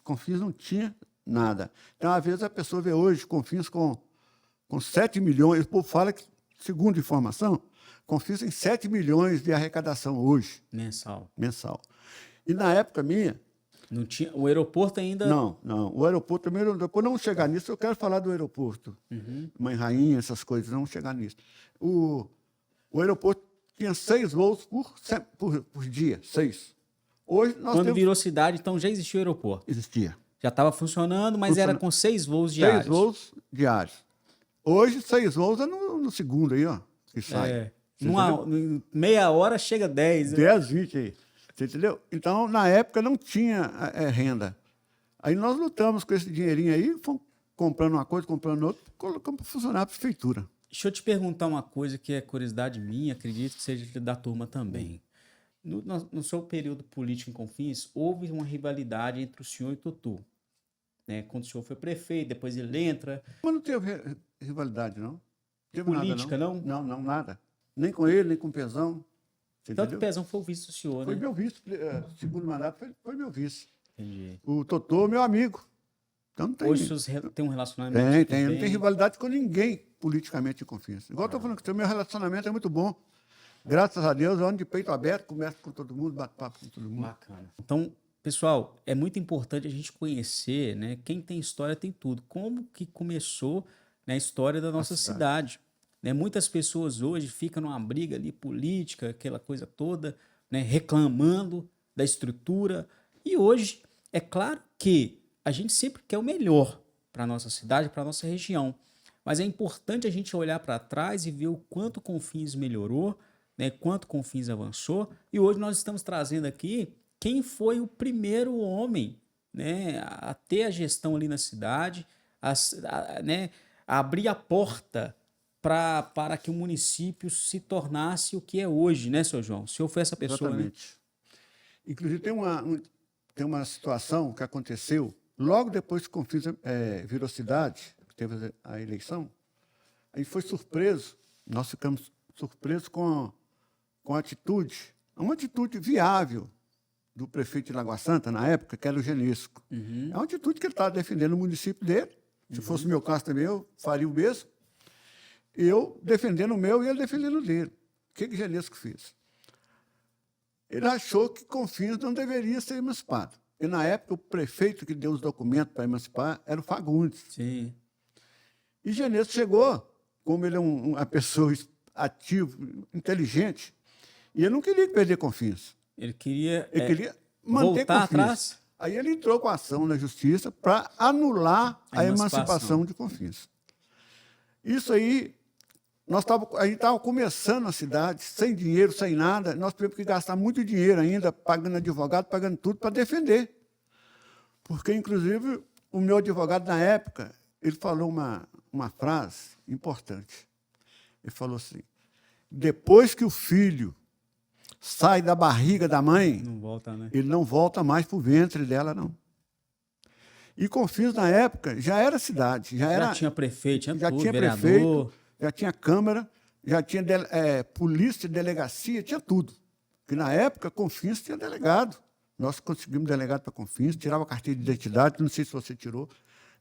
Confins não tinha nada. Então, às vezes, a pessoa vê hoje Confins com 7 milhões. O povo fala que, segundo informação, Confins tem 7 milhões de arrecadação hoje. Mensal. E na época minha... Não tinha, o aeroporto ainda... Não. O aeroporto também... Depois não chegar nisso, eu quero falar do aeroporto. Uhum. Mãe Rainha, essas coisas, não chegar nisso. O aeroporto tinha 6 voos por dia, 6. Hoje nós Quando virou cidade, então já existia o aeroporto? Existia. Já estava funcionando, mas era com 6 voos diários. 6 voos diários. Hoje, 6 voos é no segundo aí, ó, que sai. Meia hora chega 10. 10, 20 aí. Você entendeu? Então, na época, não tinha renda. Aí nós lutamos com esse dinheirinho aí, fomos comprando uma coisa, comprando outra, colocamos para funcionar a prefeitura. Deixa eu te perguntar uma coisa que é curiosidade minha, acredito que seja da turma também. No seu período político em Confins, houve uma rivalidade entre o senhor e Totô. Né? Quando o senhor foi prefeito, depois ele entra... Mas não teve rivalidade, não. Teve política, nada, não? Não, nada. Nem com ele, nem com o Pezão. Tanto que o Pezão foi o vice do senhor, foi né? Meu vice, segundo mandato, foi meu vice. Entendi. O Totô, meu amigo. Então não tem. Hoje vocês têm um relacionamento Tem. Não bem... tem rivalidade com ninguém politicamente em Confins. Igual eu estou falando que o meu relacionamento é muito bom. Graças a Deus, eu ando de peito aberto, converso com todo mundo, bato papo com todo mundo. Bacana. Então, pessoal, é muito importante a gente conhecer, né? Quem tem história tem tudo. Como que começou, né, a história da nossa cidade. Né? Muitas pessoas hoje ficam numa briga ali política, aquela coisa toda, né, reclamando da estrutura. E hoje, é claro que a gente sempre quer o melhor para a nossa cidade, para a nossa região. Mas é importante a gente olhar para trás e ver o quanto Confins melhorou, né, quanto Confins avançou. E hoje nós estamos trazendo aqui quem foi o primeiro homem, né, a ter a gestão ali na cidade, né, a abrir a porta para que o município se tornasse o que é hoje, né, seu João? O senhor foi essa pessoa, Exatamente. Né? Inclusive, tem uma situação que aconteceu logo depois que Confins virou cidade, que teve a eleição. A gente foi surpreso, nós ficamos surpresos com a atitude, uma atitude viável do prefeito de Lagoa Santa, na época, que era o Genesco. Uhum. É uma atitude que ele estava defendendo o município dele. Se fosse o meu caso também, eu faria o mesmo. Eu defendendo o meu e ele defendendo o dele. O que o Genesco fez? Ele achou que Confins não deveria ser emancipado. E, na época, o prefeito que deu os documentos para emancipar era o Fagundes. Sim. E Genesco chegou, como ele é uma pessoa ativa, inteligente, e ele não queria perder Confins. Ele queria, queria manter voltar Confins. atrás. Aí ele entrou com a ação na justiça para anular a emancipação de Confins. Isso aí, a gente estava começando a cidade, sem dinheiro, sem nada, nós tivemos que gastar muito dinheiro ainda, pagando advogado, pagando tudo para defender. Porque, inclusive, o meu advogado, na época, ele falou uma frase importante. Ele falou assim, depois que o filho sai da barriga da mãe, Não volta, né? ele não volta mais para o ventre dela, não. E Confins, na época, já era cidade. Já tinha prefeito, já tudo, tinha vereador. prefeito, já tinha Câmara, já tinha polícia, delegacia, tinha tudo. Porque, na época, Confins tinha delegado. Nós conseguimos delegado para Confins, tirava carteira de identidade, não sei se você tirou,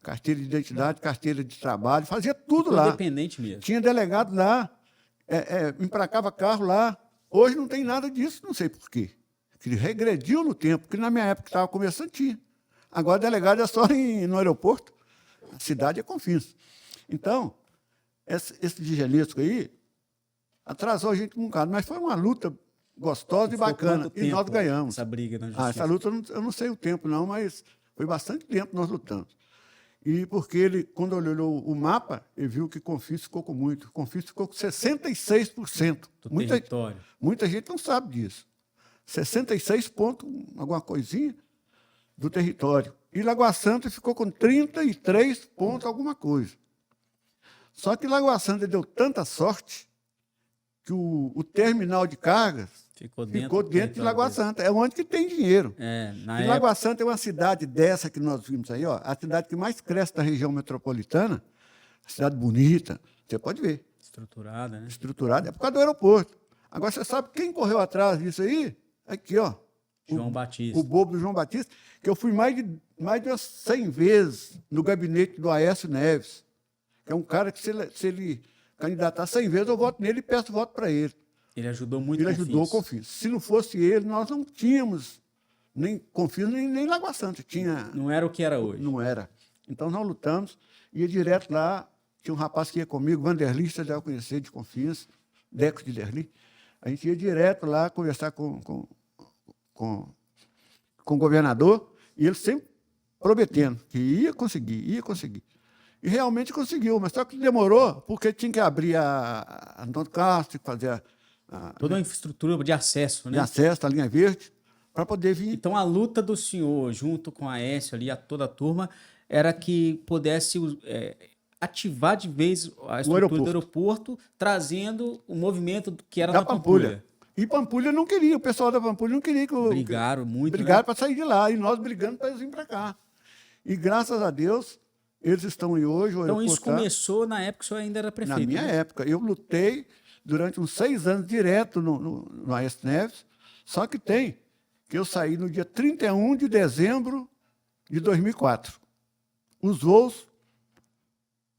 carteira de identidade, carteira de trabalho, fazia tudo lá. Independente mesmo. Tinha delegado lá, emplacava carro lá. Hoje não tem nada disso, não sei por quê. Ele regrediu no tempo, porque na minha época que estava começando, tinha. Agora, delegado é só no aeroporto, a cidade é Confins. Então, esse de Genesco aí atrasou a gente um bocado, mas foi uma luta gostosa e bacana, e nós ganhamos. Essa briga na justiça? Essa luta, eu não sei o tempo, não, mas foi bastante tempo nós lutamos. E porque ele, quando ele olhou o mapa, ele viu que Confins ficou com muito. Confins ficou com 66%. Do território. Muita gente não sabe disso. 66 pontos, alguma coisinha, do território. E Lagoa Santa ficou com 33 pontos, alguma coisa. Só que Lagoa Santa deu tanta sorte que o terminal de cargas ficou dentro de Lagoa Santa. É onde que tem dinheiro. E Lagoa Santa é uma cidade dessa que nós vimos aí, ó, a cidade que mais cresce da região metropolitana, cidade bonita, você pode ver. Estruturada, né? Estruturada, é por causa do aeroporto. Agora, você sabe quem correu atrás disso aí? Aqui, ó. João Batista. O bobo do João Batista, que eu fui mais de umas 100 vezes no gabinete do Aécio Neves, que é um cara que, se ele candidatar 100 vezes, eu voto nele e peço voto para ele. Ele ajudou muito Ele ajudou Confins. Se não fosse ele, nós não tínhamos nem Confins, nem Lagoa Santa. Não era o que era hoje. Não era. Então, nós lutamos, ia direto lá, tinha um rapaz que ia comigo, Vanderli, você deve conhecer, de Confins, Deco de Derli. A gente ia direto lá conversar com o governador, e ele sempre prometendo que ia conseguir. E realmente conseguiu, mas só que demorou, porque tinha que abrir a Antônio Castro, fazer toda uma infraestrutura de acesso, né? De acesso à linha verde, para poder vir. Então, a luta do senhor, junto com a Aécio ali, toda a turma, era que pudesse ativar de vez a estrutura do aeroporto, trazendo o movimento que era da Pampulha. E Pampulha não queria, o pessoal da Pampulha não queria que brigaram muito, brigaram, né? Para sair de lá, e nós brigando para eles virem para cá. E graças a Deus, eles estão aí hoje. Então isso começou na época que o senhor ainda era prefeito. Na minha época. Eu lutei durante uns 6 anos direto no Aécio Neves, só que eu saí no dia 31 de dezembro de 2004. os voos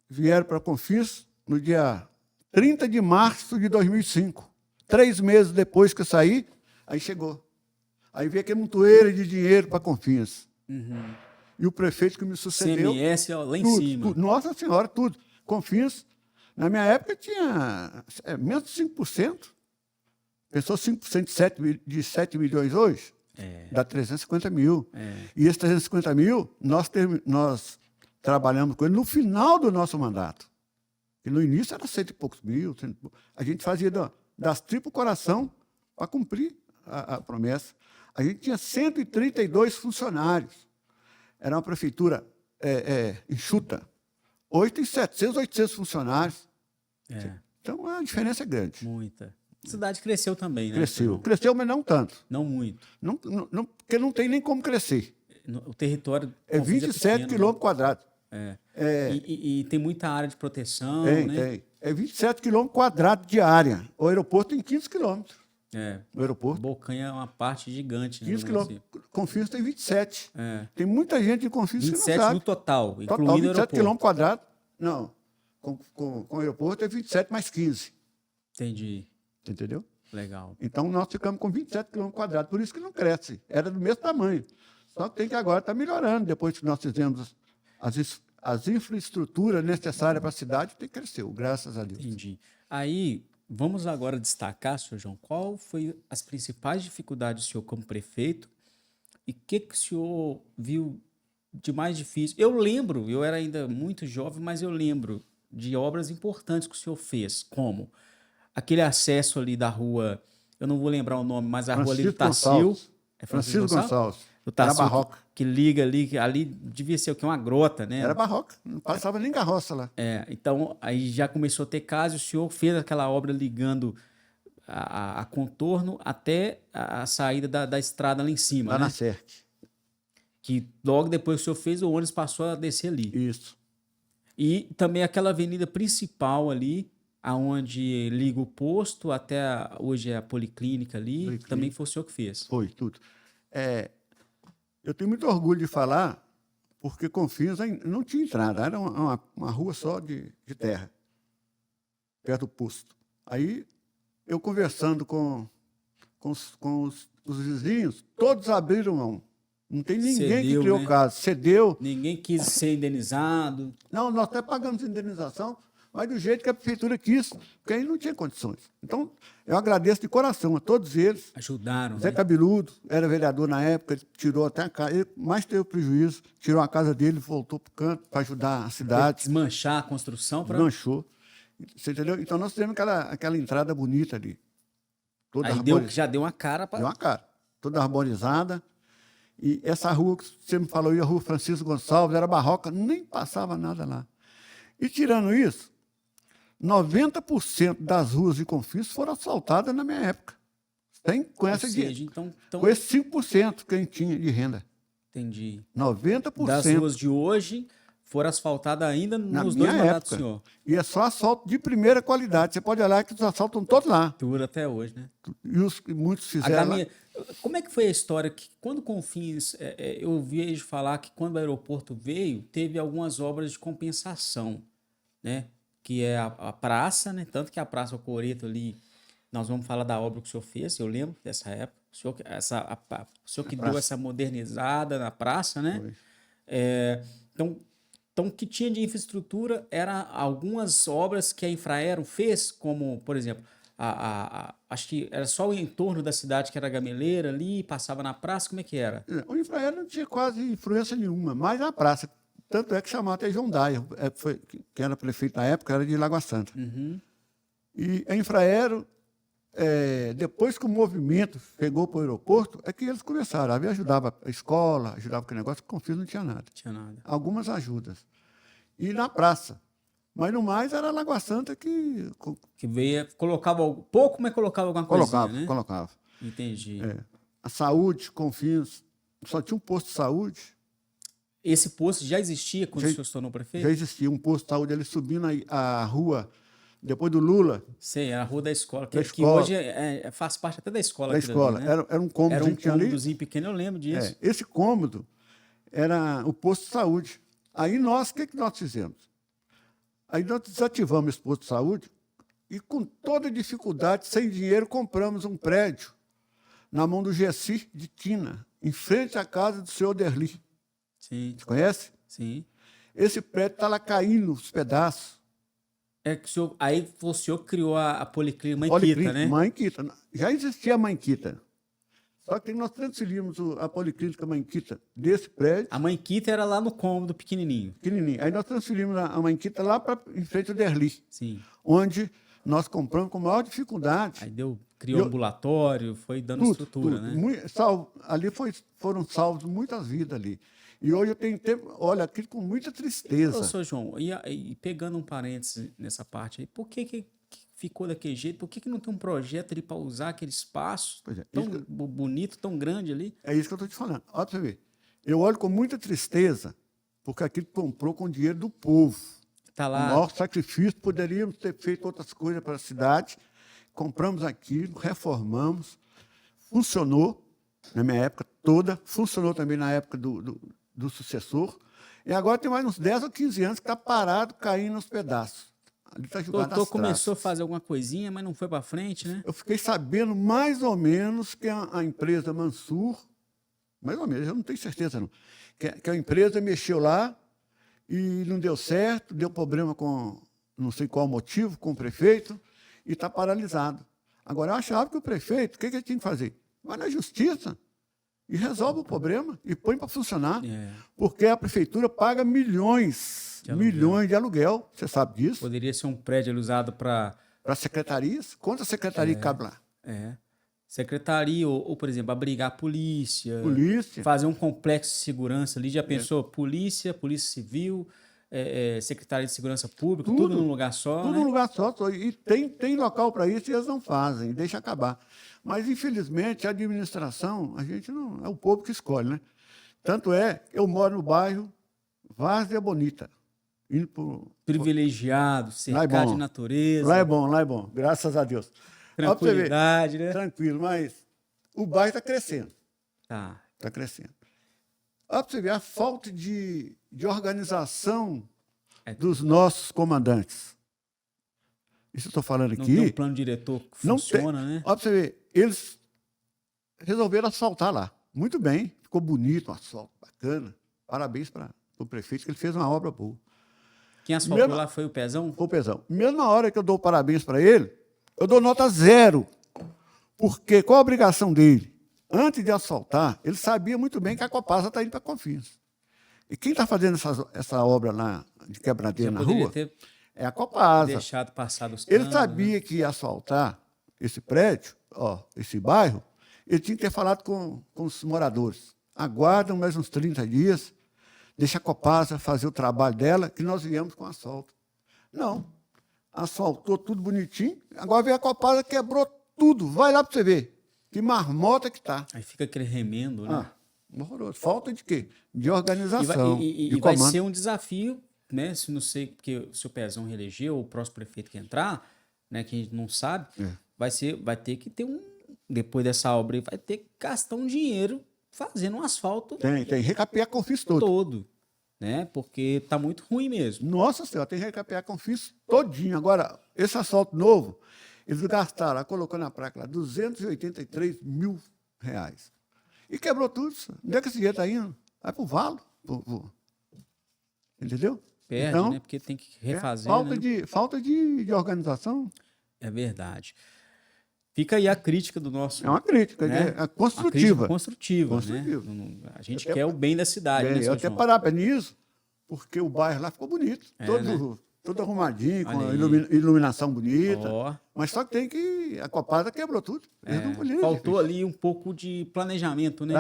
vieram para Confins no dia 30 de março de 2005. 3 meses depois que eu saí, aí chegou. Aí veio aquele montoeiro de dinheiro para Confins. E o prefeito que me sucedeu... CMS ó, lá em tudo, cima. tudo. Nossa Senhora, tudo. Confins, na minha época, tinha menos de 5%. Pensou 5% de 7 milhões hoje? Dá 350 mil. E esses 350 mil, nós trabalhamos com ele no final do nosso mandato. E no início era 100 e poucos mil. A gente fazia das tripas o coração para cumprir a promessa. A gente tinha 132 funcionários. Era uma prefeitura enxuta. Hoje tem 700, 800 funcionários. Então, a diferença é grande. Muita. A cidade cresceu também, né? Cresceu. Cresceu, mas não tanto. Não muito. Porque não tem nem como crescer. O território... É Confins 27 pequeno, quilômetros quadrados. E tem muita área de proteção, Tem, né? tem. É 27 quilômetros quadrados de área. O aeroporto tem 15 quilômetros. O aeroporto. Bocanha é uma parte gigante, né? 15 quilômetros. Confins tem 27. Tem muita gente em Confins que não 27 sabe. no total, Total, incluindo o 27 aeroporto. quilômetros quadrados. Não. Com o aeroporto é 27 mais 15. Entendi. Entendeu? Legal. Então, nós ficamos com 27 quilômetros quadrados. Por isso que não cresce. Era do mesmo tamanho. Só que tem que agora estar melhorando. Depois que nós fizemos as infraestruturas necessárias para a cidade, tem que crescer, graças a Deus. Entendi. Aí, vamos agora destacar, senhor João, qual foi as principais dificuldades do senhor como prefeito e o que o senhor viu de mais difícil? Eu lembro, eu era ainda muito jovem, mas eu lembro de obras importantes que o senhor fez, como aquele acesso ali da rua, eu não vou lembrar o nome, mas a rua ali do Tacil. É Francisco Gonçalves. O Tacil, Era barroca. que liga ali devia ser o quê? Uma grota, né? Era barroca. Não passava nem carroça lá. Então aí já começou a ter casa e o senhor fez aquela obra ligando a contorno até a saída da estrada lá em cima, Lá né? na SERC. Que logo depois que o senhor fez, o ônibus passou a descer ali. Isso. E também aquela avenida principal ali, aonde liga o posto até hoje é a policlínica ali, também foi o senhor que fez. Foi, tudo. Eu tenho muito orgulho de falar, porque Confins não tinha entrada, era uma rua só de terra, perto do posto. Aí, eu conversando com os vizinhos, todos abriram mão. Não tem ninguém que criou caso. Cedeu. Ninguém quis ser indenizado. Não, nós até pagamos indenização, mas do jeito que a prefeitura quis, porque aí não tinha condições. Então, eu agradeço de coração a todos eles. Ajudaram, Zé né? Cabeludo era vereador na época, ele tirou até a casa, ele mais teve prejuízo, tirou a casa dele, voltou para o canto para ajudar a cidade. Desmanchar a construção para... Desmanchou. Você entendeu? Então, nós temos aquela entrada bonita ali. Toda Aí já deu uma cara para... Deu uma cara. Toda arborizada. E essa rua que você me falou, a rua Francisco Gonçalves, era barroca, nem passava nada lá. E tirando isso, 90% das ruas de Confins foram asfaltadas na minha época. Com esse 5% que a gente tinha de renda. Entendi. 90%. Das ruas de hoje foram asfaltadas ainda nos dois mandatos do senhor. E é só asfalto de primeira qualidade. Você pode olhar que os asfaltos estão todos lá. Dura até hoje, né? E muitos fizeram. Como é que foi a história que, quando Confins, eu vejo falar que quando o aeroporto veio, teve algumas obras de compensação, né? Que é a praça, né? Tanto que a Praça Coreto ali, nós vamos falar da obra que o senhor fez, eu lembro dessa época. O senhor que deu essa modernizada na praça, né? Então, o que tinha de infraestrutura era algumas obras que a Infraero fez, como, por exemplo, acho que era só o entorno da cidade que era gameleira ali, passava na praça, como é que era? O Infraero não tinha quase influência nenhuma, mas na praça. Tanto é que chamava até João Daia, que era prefeito na época, era de Lagoa Santa. E a Infraero, depois que o movimento chegou para o aeroporto, é que eles começaram. A ajudava a escola, ajudava aquele negócio, que Confins não tinha nada. Tinha nada. Algumas ajudas. E na praça. Mas no mais era a Lagoa Santa que veio, colocava pouco, mas colocava alguma coisa, né? Colocava. Entendi. A saúde, Confins, só tinha um posto de saúde. Esse posto já existia quando o senhor se tornou prefeito? Já existia um posto de saúde ali subindo a rua, depois do Lula. Sei, era a rua da escola, que escola. Hoje faz parte até da escola. Da escola. Ali, né? Era um cômodozinho que tinha ali. Era um cômodozinho pequeno, eu lembro disso. Esse cômodo era o posto de saúde. Aí o que nós fizemos? Aí nós desativamos esse posto de saúde e, com toda dificuldade, sem dinheiro, compramos um prédio na mão do Gessi de Tina, em frente à casa do senhor Derli. Sim, Você conhece? sim. Esse prédio está lá caindo os pedaços. É que o senhor criou a Policlínica Mãe Quita, né? Mãe Quita. Já existia a Mãe Quita. Só que nós transferimos a Policlínica Mãe Quita desse prédio. A Mãe Quita era lá no cômodo pequenininho. Pequenininho. Aí nós transferimos a Mãe Quita lá em frente ao Derli. Sim. Onde nós compramos com maior dificuldade. Aí criou ambulatório, foi dando estrutura, né? Ali foram salvos muitas vidas ali. E hoje eu tenho tempo, olha, aquilo com muita tristeza. Ô, senhor João, e pegando um parênteses nessa parte aí, por que ficou daquele jeito? Por que não tem um projeto ali para usar aquele espaço tão bonito, tão grande ali? É isso que eu estou te falando. Olha para você ver. Eu olho com muita tristeza, porque aquilo comprou com dinheiro do povo. Tá lá. O maior sacrifício, poderíamos ter feito outras coisas para a cidade. Compramos aquilo, reformamos, funcionou na minha época toda, funcionou também na época do sucessor, e agora tem mais uns 10 ou 15 anos que está parado, caindo nos pedaços. Ali está jogado as traças. Começou a fazer alguma coisinha, mas não foi para frente, né? Eu fiquei sabendo mais ou menos que a empresa Mansur, mais ou menos, eu não tenho certeza não, que a empresa mexeu lá e não deu certo, deu problema com, não sei qual motivo, com o prefeito, e está paralisado. Agora, eu achava que o prefeito, o que ele tinha que fazer? Vai na justiça e resolve o problema e põe para funcionar. Porque a prefeitura paga milhões de aluguel. Você sabe disso? Poderia ser um prédio usado para secretarias. Quantas secretarias cabe lá? Secretaria, ou, por exemplo, abrigar a polícia. Polícia. Fazer um complexo de segurança ali. Já pensou? Polícia Civil, Secretaria de Segurança Pública, tudo num lugar só. Tudo num lugar só. E tem local para isso e eles não fazem, deixa acabar. Mas, infelizmente, a administração, a gente não. É o povo que escolhe, né? Tanto é, eu moro no bairro Várzea Bonita. Privilegiado, cercado de natureza. Lá é bom, graças a Deus. Tranquilidade, né? Tranquilo, mas o bairro está crescendo. Tá. Está crescendo. Olha para você ver a falta de organização dos nossos comandantes. Isso eu estou falando aqui. Não tem um plano diretor que funciona, né? Olha para você ver, eles resolveram asfaltar lá. Muito bem, ficou bonito, um asfalto bacana. Parabéns para o prefeito, que ele fez uma obra boa. Quem asfaltou lá foi o Pezão? Foi o Pezão. Mesma hora que eu dou parabéns para ele, eu dou nota 0. Porque qual a obrigação dele? Antes de asfaltar, ele sabia muito bem que a Copasa está indo para Confins. E quem está fazendo essa obra lá de quebradeira na rua é a Copasa. Deixado passar dos canos, ele sabia que ia asfaltar esse prédio, esse bairro, ele tinha que ter falado com os moradores. Aguardam mais uns 30 dias, deixa a Copasa fazer o trabalho dela, que nós viemos com asfalto. Não. Asfaltou tudo bonitinho, agora veio a Copasa, quebrou tudo. Vai lá para você ver. Que marmota que está. Aí fica aquele remendo, né? Horroroso. Falta de quê? De organização. E vai ser um desafio, né? Se não sei, porque se o Pezão reelegeu, o próximo prefeito que entrar, né? Que a gente não sabe, vai ter que ter depois dessa obra, vai ter que gastar um dinheiro fazendo um asfalto. Tem. Recapear Confins todo. Né? Porque tá muito ruim mesmo. Nossa Senhora, tem que recapear Confins todinho. Agora, esse asfalto novo, eles gastaram, colocou na placa lá, R$283 mil. E quebrou tudo. Onde é que esse dinheiro está indo? Vai para o valo. Entendeu? Perde, então, né? Porque tem que refazer. Falta de organização. É verdade. Fica aí a crítica do nosso... É uma crítica, né? Construtiva. Construtiva, né? A gente quer o bem da cidade, né, eu até parabenizo, porque o bairro lá ficou bonito. Todo arrumadinho, com iluminação bonita. Mas só que tem que... A Copasa quebrou tudo. Faltou ali um pouco de planejamento, né?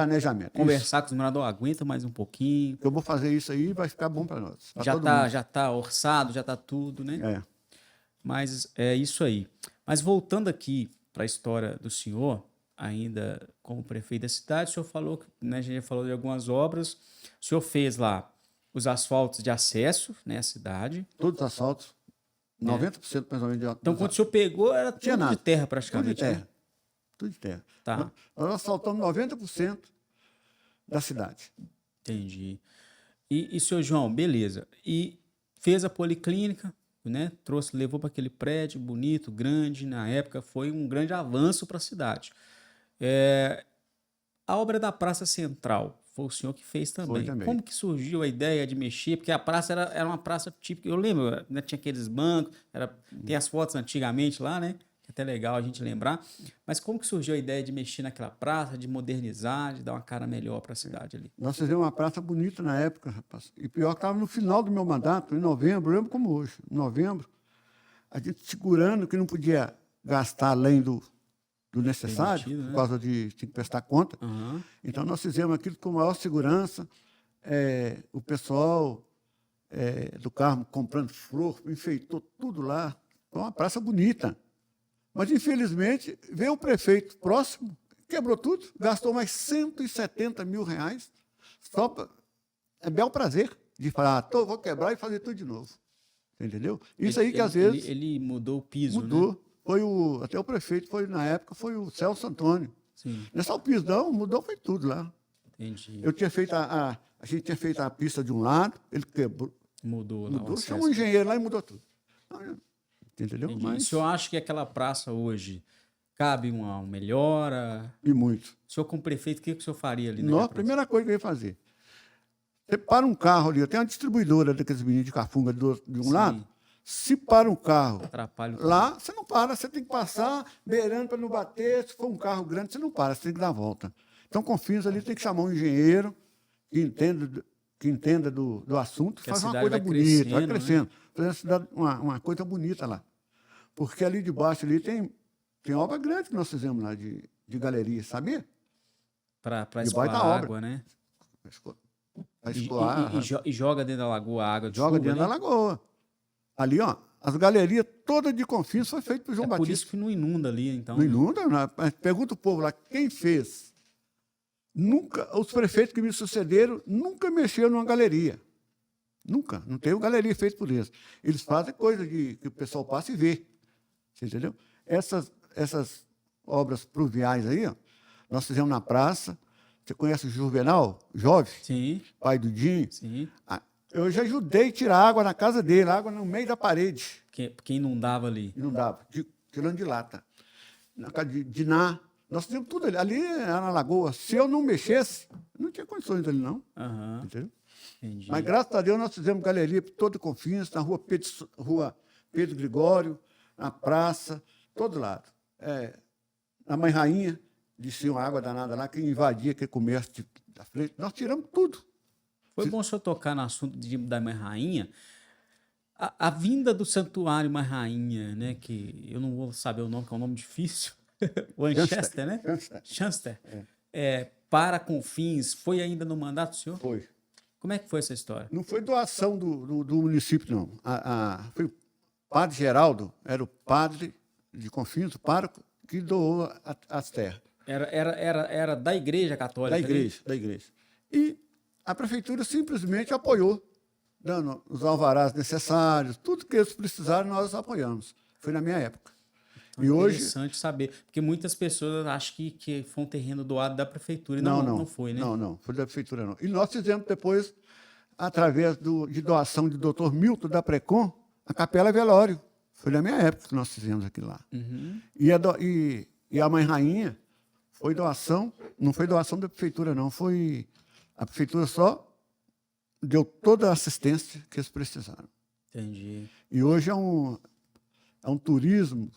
Conversar com os moradores, aguenta mais um pouquinho. Eu vou fazer isso aí, vai ficar bom para nós. Já tá orçado, já tá tudo, né? Mas é isso aí. Mas voltando aqui para a história do senhor, ainda como prefeito da cidade, o senhor falou, né, a gente já falou de algumas obras, o senhor fez lá os asfaltos de acesso, né, à cidade. Todos os asfaltos, 90% mais ou menos de asfalto. Então, quando o senhor pegou, era tudo de terra praticamente. Tudo de terra. Tudo de terra. Tá. Nós asfaltamos 90% da cidade. Entendi. E senhor João, beleza. E fez a policlínica, né? Trouxe, levou para aquele prédio bonito, grande. Na época foi um grande avanço para a cidade. A obra da Praça Central foi o senhor que fez Foi também. também. Como que surgiu a ideia de mexer? Porque a praça era uma praça típica. Eu lembro, né? Tinha aqueles bancos, tem as fotos antigamente lá, né? Que é até legal a gente lembrar. Mas como que surgiu a ideia de mexer naquela praça, de modernizar, de dar uma cara melhor para a cidade ali? Nós fizemos uma praça bonita na época, rapaz. E pior que estava no final do meu mandato, em novembro, eu lembro como hoje. Em novembro, a gente segurando que não podia gastar além do necessário, Permitido, né? por causa de tinha que prestar conta. Aham. Então, nós fizemos aquilo com maior segurança. O pessoal do Carmo comprando flor, enfeitou tudo lá. Foi uma praça bonita. Mas, infelizmente, veio o prefeito próximo, quebrou tudo, gastou mais R$ 170 mil, só para... É bel prazer de falar, vou quebrar e fazer tudo de novo. Entendeu? Isso aí que, às vezes, Ele mudou o piso, né? mudou. Até o prefeito, na época, foi o Celso Antônio. Sim, Não é só o piso, não, mudou, foi tudo lá. entendi. Eu tinha feito a gente tinha feito a pista de um lado, ele quebrou, Mudou lá o acesso. chamou um engenheiro lá e mudou tudo. Entendeu? Entendi. Mas, O senhor acha que aquela praça hoje cabe uma melhora? e muito. O senhor, como prefeito, o que o senhor faria ali Nossa, naquela a praça? primeira coisa que eu ia fazer. Você para um carro ali, tem uma distribuidora daqueles meninos de cafunga de um Sim. lado. Se para um carro Atrapalha o lá, você não para, você tem que passar beirando para não bater. Se for um carro grande, você não para, você tem que dar a volta. Então, Confins ali tem que chamar um engenheiro que entenda do assunto, Que a faz uma cidade coisa vai bonita, vai crescendo, crescendo. Fazer a cidade uma coisa bonita lá. Porque ali debaixo ali tem obra grande que nós fizemos lá de galeria, sabia? para Debaixo escoar da a obra. água, né? Para E, escoar, e joga dentro da lagoa a água de joga chuva dentro da ali? lagoa. Ali, ó, as galerias todas de Confins foi feito por João É por Batista. isso que não inunda ali, então. Não Né? inunda, não. Mas pergunta o povo lá, quem fez? Nunca, os prefeitos que me sucederam nunca mexeram numa galeria. Nunca. Não tem uma galeria feita por eles. Eles fazem coisa que o pessoal passa e vê. Você entendeu? Essas obras pluviais aí, ó, nós fizemos na praça. Você conhece o Juvenal? Jove? Sim, Pai do Dinho? sim. Eu já ajudei a tirar água na casa dele, água no meio da parede. Porque inundava ali. E não dava, tirando de lata. Na casa de Diná. Nós tínhamos tudo ali. Ali era na lagoa. Se eu não mexesse, não tinha condições ali, não. Aham, Entendeu? entendi. Mas, graças a Deus, nós fizemos galeria por todo Confins, na rua Pedro Gregório, na praça, todo lado. Na Mãe Rainha, descia uma água danada lá, que invadia aquele comércio da frente. Nós tiramos tudo. Foi bom o senhor tocar no assunto da Mãe Rainha. A vinda do Santuário Mãe Rainha, né? Que eu não vou saber o nome, que é um nome difícil. Winchester, né? Chanster. Para Confins, foi ainda no mandato do senhor? Foi. Como é que foi essa história? Não foi doação do município, não. Foi o padre Geraldo, era o padre de Confins, o pároco, que doou as terras. Era da Igreja Católica? Da igreja. E a prefeitura simplesmente apoiou, dando os alvarás necessários, tudo que eles precisaram, nós apoiamos. Foi na minha época. Então, E hoje... interessante saber, porque muitas pessoas acham que foi um terreno doado da prefeitura, e não foi, né? Não, foi da prefeitura, não. E nós fizemos depois, através de doação do doutor Milton da Precon, a Capela Velório. Foi na minha época que nós fizemos aquilo lá. Uhum. E a Mãe Rainha foi doação, não foi doação da prefeitura, não, foi... A prefeitura só deu toda a assistência que eles precisaram. Entendi. E hoje é um turismo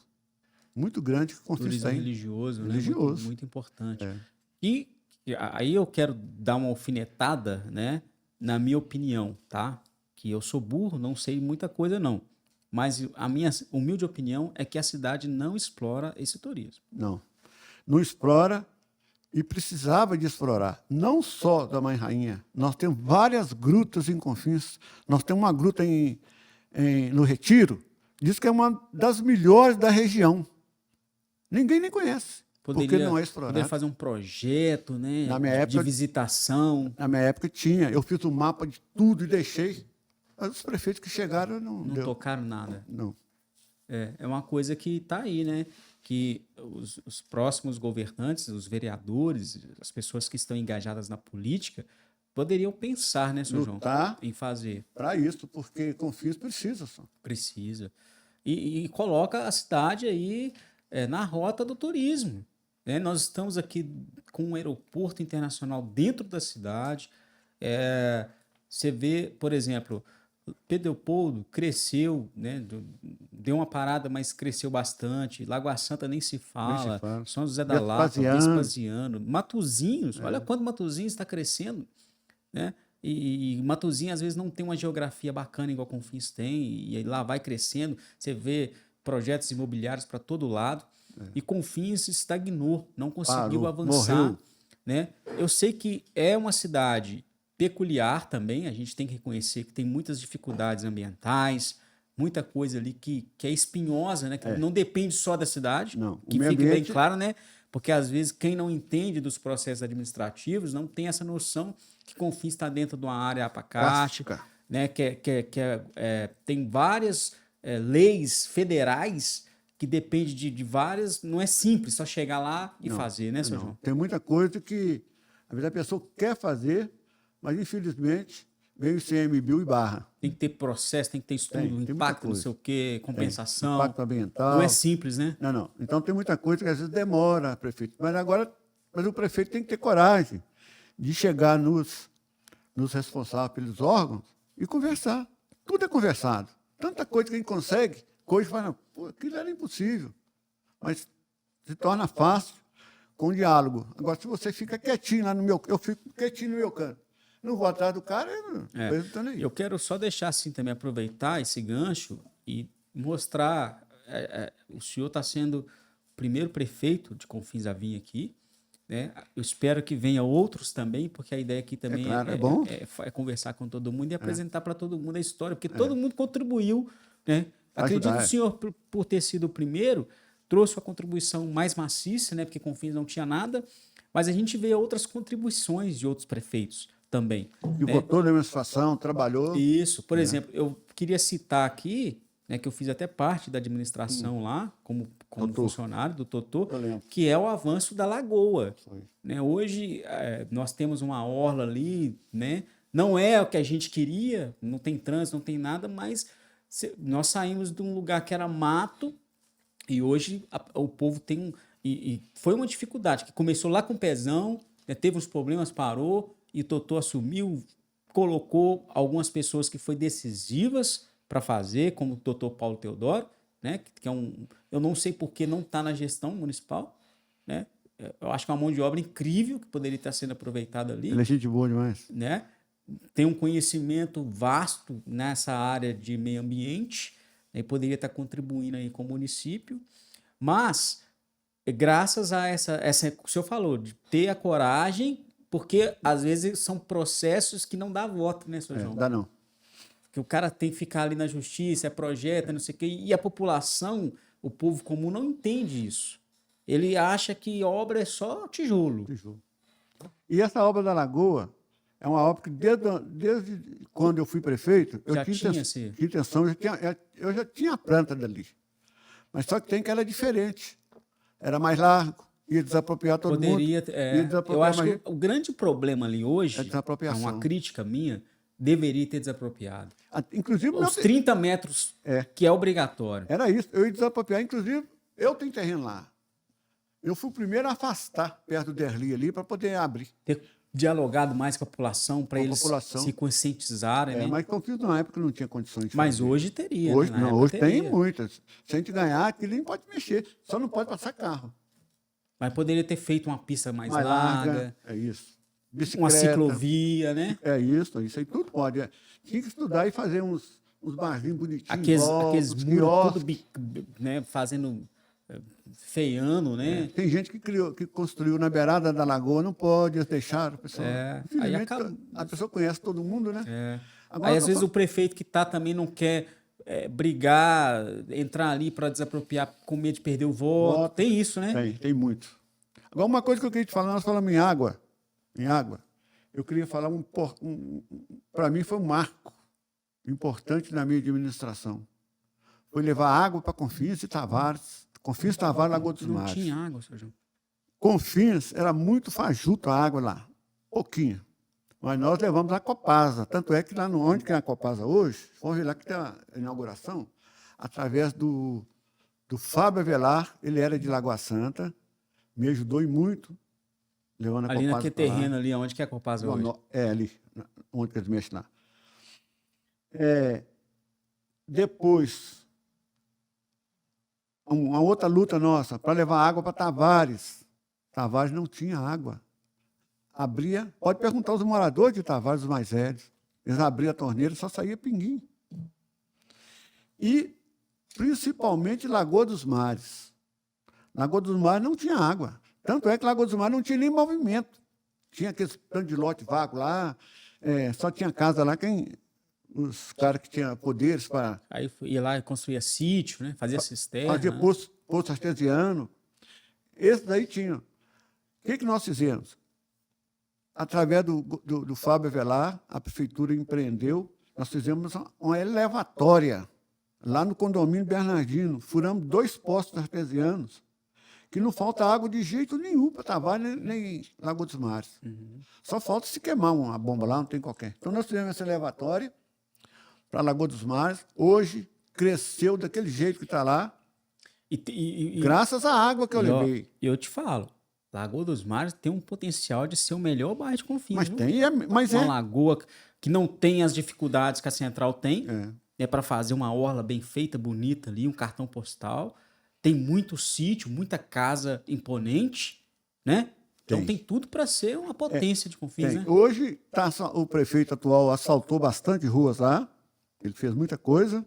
muito grande que Confins Turismo tem. religioso, né? Religioso. Muito, muito importante. E aí eu quero dar uma alfinetada, né? Na minha opinião, tá? Que eu sou burro, não sei muita coisa, não. Mas a minha humilde opinião é que a cidade não explora esse turismo. Não explora e precisava de explorar. Não só da Mãe Rainha. Nós temos várias grutas em Confins. Nós temos uma gruta no Retiro, diz que é uma das melhores da região. Ninguém nem conhece, porque não é explorado. Poderia fazer um projeto, né, Na minha época, de visitação. Na minha época tinha. Eu fiz um mapa de tudo e deixei. Mas os prefeitos que chegaram não Tocaram nada. Não. É uma coisa que está aí, né? Que os próximos governantes, os vereadores, as pessoas que estão engajadas na política, poderiam pensar, né, senhor João, lutar em fazer. para isso, porque Confins precisa só. Precisa. E coloca a cidade aí na rota do turismo, né? Nós estamos aqui com um aeroporto internacional dentro da cidade. Você vê, por exemplo, Pedro Leopoldo cresceu, né? Deu uma parada, mas cresceu bastante. Lagoa Santa nem se Nem se fala. fala. São José da Lapa, Vespasiano. Vespasiano, Matozinhos. Olha quanto Matozinhos está crescendo, né? E Matozinhos às vezes não tem uma geografia bacana igual Confins tem, e aí lá vai crescendo. Você vê projetos imobiliários para todo lado. E Confins estagnou, não conseguiu Parou, avançar, morreu. né? Eu sei que é uma cidade peculiar também, a gente tem que reconhecer que tem muitas dificuldades ambientais, muita coisa ali que é espinhosa, né? Que não depende só da cidade, Não, o que meio fique bem ambiente- claro, né? Porque às vezes quem não entende dos processos administrativos não tem essa noção que Confins está dentro de uma área APACAT, Cárstica. né? Tem várias leis federais que dependem de várias. Não é simples só chegar lá e fazer, né, seu João? Tem muita coisa que às vezes a pessoa quer fazer, mas infelizmente vem o ICMBio e barra. Tem que ter processo, tem que ter estudo, Tem muita impacto, não coisa. sei o quê, compensação. Impacto ambiental. Não é simples, né? Não. Então tem muita coisa que às vezes demora, prefeito. Mas o prefeito tem que ter coragem de chegar nos responsáveis pelos órgãos e conversar. Tudo é conversado. Tanta coisa que a gente consegue, coisa que fala, pô, aquilo era impossível. Mas se torna fácil com o diálogo. Agora, se você fica quietinho lá no meu... Eu fico quietinho no meu canto. Não vou atrás do cara, eu não estou nem aí. Eu quero só deixar assim também, aproveitar esse gancho e mostrar. O senhor está sendo o primeiro prefeito de Confins a vir aqui, né? Eu espero que venha outros também, porque a ideia aqui também claro, é bom. é conversar com todo mundo e apresentar para todo mundo a história, porque todo mundo contribuiu, né? Acredito que o senhor, por ter sido o primeiro, trouxe uma contribuição mais maciça, né? Porque Confins não tinha nada, mas a gente vê outras contribuições de outros prefeitos também. E votou na minha situação, trabalhou. Isso. Por exemplo, eu queria citar aqui, né, que eu fiz até parte da administração lá, como funcionário do Totô, que é o avanço da Lagoa. Né? Hoje, nós temos uma orla ali, né? Não é o que a gente queria, não tem trânsito, não tem nada, mas nós saímos de um lugar que era mato e hoje o povo tem e foi uma dificuldade, que começou lá com o Pezão, né, teve uns problemas, parou, e o Totô assumiu, colocou algumas pessoas que foi decisivas para fazer, como o doutor Paulo Teodoro, né, que é eu não sei por que não está na gestão municipal, né? Eu acho que é uma mão de obra incrível que poderia estar sendo aproveitada ali. Ele é gente boa demais. Né? Tem um conhecimento vasto nessa área de meio ambiente, né, e poderia estar contribuindo aí com o município, mas graças a essa que o senhor falou, de ter a coragem, porque às vezes são processos que não dá voto, né, senhor João? Dá não. Que o cara tem que ficar ali na justiça, projeta, não sei o quê, e a população, o povo comum, não entende isso. Ele acha que obra é só tijolo. E essa obra da Lagoa é uma obra que desde quando eu fui prefeito, eu tinha intenção, eu já tinha a planta dali. Mas só que tem que era diferente. Era mais largo, ia desapropriar todo mundo. Eu acho que o grande problema ali hoje, é uma crítica minha, deveria ter desapropriado. Inclusive, os 30 metros, que é obrigatório. Era isso, eu ia desapropriar. Inclusive, eu tenho terreno lá. Eu fui o primeiro a afastar perto do Derli ali para poder abrir. Ter dialogado mais com a população, para eles se conscientizarem. Né? Mas confio na época não tinha condições de Mas fazer. hoje teria. Hoje, né? não, hoje tem muitas. Se a gente ganhar, aquilo nem pode mexer. Só não pode passar carro. Mas poderia ter feito uma pista mais larga. É isso. Bicicleta, uma ciclovia, né? É isso aí tudo pode. Tinha que estudar e fazer uns barzinhos bonitinhos. Aqueles muros tudo, né, fazendo, feiando, né? Tem gente que construiu na beirada da lagoa, não pode deixar. Aí acaba... A pessoa conhece todo mundo, né? Agora, aí, às vezes, o prefeito que está também não quer brigar, entrar ali para desapropriar com medo de perder o voto. Tem isso, né? Tem muito. Agora, uma coisa que eu queria te falar, nós falamos em água. Eu queria falar para mim foi um marco importante na minha administração. Foi levar água para Confins e Tavares. Confins, Tavares, Lagoa dos Mares. Não tinha água, senhor João. Confins era muito fajuto a água lá, pouquinha. Mas nós levamos a Copasa. Tanto é que lá onde que é a Copasa hoje, foi lá que tem a inauguração, através do Fábio Avelar, ele era de Lagoa Santa, me ajudou e muito, levando a Ali Copasa naquele pra lá. terreno ali, onde que é a Copasa hoje? Ali, onde que eles mexem lá. Depois, uma outra luta nossa, para levar água para Tavares. Tavares não tinha água. Abria, pode perguntar aos moradores de Tavares, os mais velhos. Eles abriam a torneira e só saía pinguim. E, principalmente, Lagoa dos Mares. Lagoa dos Mares não tinha água. Tanto é que Lagoa dos Mares não tinha nem movimento. Tinha aqueles tanto de lote vago lá, só tinha casa lá, os caras que tinham poderes para... Aí ia lá e construía sítio, né? Fazia cisterna. Fazia poço artesiano. Esse daí tinha. O que nós fizemos? Através do Fábio Avelar, a prefeitura empreendeu, nós fizemos uma elevatória lá no condomínio Bernardino. Furamos 2 poços artesianos, que não falta água de jeito nenhum para Tavares nem Lagoa dos Mares. Uhum. Só falta se queimar uma bomba lá, não tem qualquer. Então, nós fizemos essa elevatória para Lagoa dos Mares. Hoje, cresceu daquele jeito que está lá, graças à água que eu levei. E eu te falo, Lagoa dos Mares tem um potencial de ser o melhor bairro de Confins. Mas viu? tem, uma lagoa que não tem as dificuldades que a Central tem. É para fazer uma orla bem feita, bonita ali, um cartão postal. Tem muito sítio, muita casa imponente, né? Então tem tudo para ser uma potência de Confins, né? Hoje o prefeito atual asfaltou bastante ruas lá, ele fez muita coisa,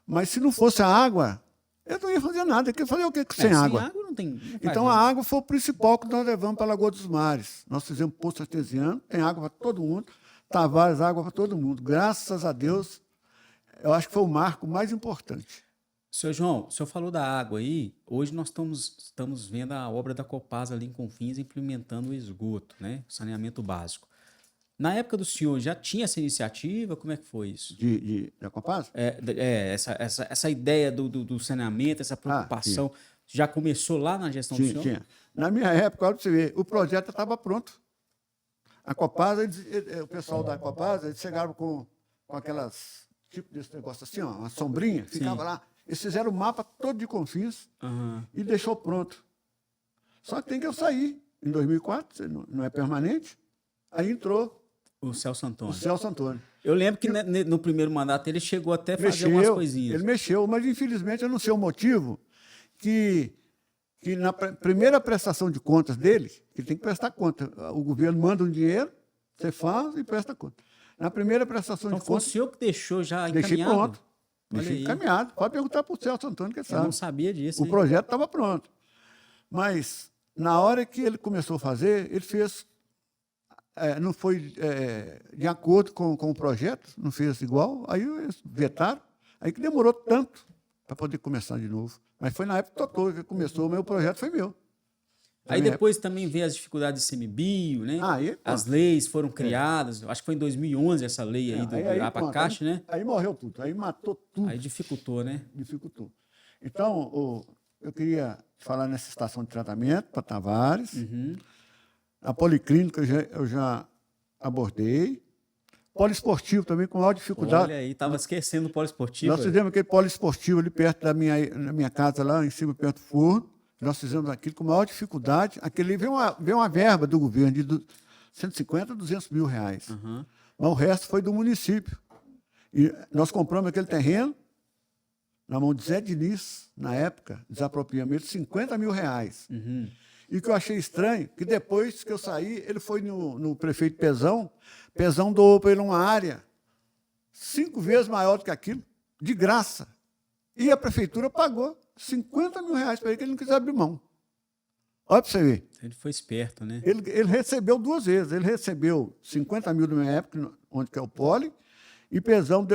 mas se não fosse a água, eu não ia fazer nada. Eu queria fazer o quê sem água? Sem água não tem. Então a água foi o principal que nós levamos para a Lagoa dos Mares. Nós fizemos poço artesiano, tem água para todo mundo, Tavares, água para todo mundo. Graças a Deus, eu acho que foi o marco mais importante. Senhor João, o senhor falou da água aí. Hoje nós estamos vendo a obra da Copasa ali em Confins implementando o esgoto, né? O saneamento básico. Na época do senhor, já tinha essa iniciativa? Como é que foi isso? Da Copasa? Essa ideia do saneamento, essa preocupação, já começou lá na gestão do senhor? Tinha. Na minha época, olha para você ver, o projeto estava pronto. A Copasa, o pessoal da Copasa, eles chegaram com aquelas, tipo desse negócio assim, ó, uma sombrinha, ficava lá. Eles fizeram o mapa todo de Confins e deixou pronto. Só que tem que eu sair. Em 2004, não é permanente, aí entrou o Celso Antônio. Eu lembro que no primeiro mandato ele chegou até a fazer umas coisinhas. Ele mexeu, mas infelizmente eu não sei o motivo que na primeira prestação de contas dele, ele tem que prestar conta. O governo manda um dinheiro, você faz e presta conta. Na primeira prestação de contas... Então foi o senhor que deixou já encaminhado? Deixei pronto. Deixei encaminhado. Pode perguntar para o Celso Antônio, que ele sabe. Eu não sabia disso. O projeto estava pronto. Mas, na hora que ele começou a fazer, ele fez... não foi de acordo com o projeto, não fez igual, aí eles vetaram, aí que demorou tanto para poder começar de novo. Mas foi na época que Totô que começou, o meu projeto foi meu. Aí depois também veio as dificuldades de semibio, né? As leis foram criadas, acho que foi em 2011 essa lei aí do abacaxi, né? Aí morreu tudo, aí matou tudo. Aí dificultou, né? Dificultou. Então, eu queria falar nessa estação de tratamento para Tavares. A policlínica eu já abordei. Poliesportivo também, com maior dificuldade. Olha aí, estava esquecendo o poliesportivo. Nós fizemos aquele poliesportivo ali perto da minha casa, lá em cima, perto do forno. Nós fizemos aquilo com maior dificuldade. Aquele veio uma verba do governo de 150 a 200 mil reais. Mas o resto foi do município. E nós compramos aquele terreno na mão de Zé Diniz, na época, desapropriamento, 50 mil reais. E o que eu achei estranho, que depois que eu saí, ele foi no prefeito Pezão. Pezão doou para ele uma área 5 vezes maior do que aquilo, de graça. E a prefeitura pagou 50 mil reais para ele, que ele não quis abrir mão. Olha para você ver. Ele foi esperto, né? Ele recebeu 2 vezes. Ele recebeu 50 mil na minha época, onde que é o Poli, e Pezão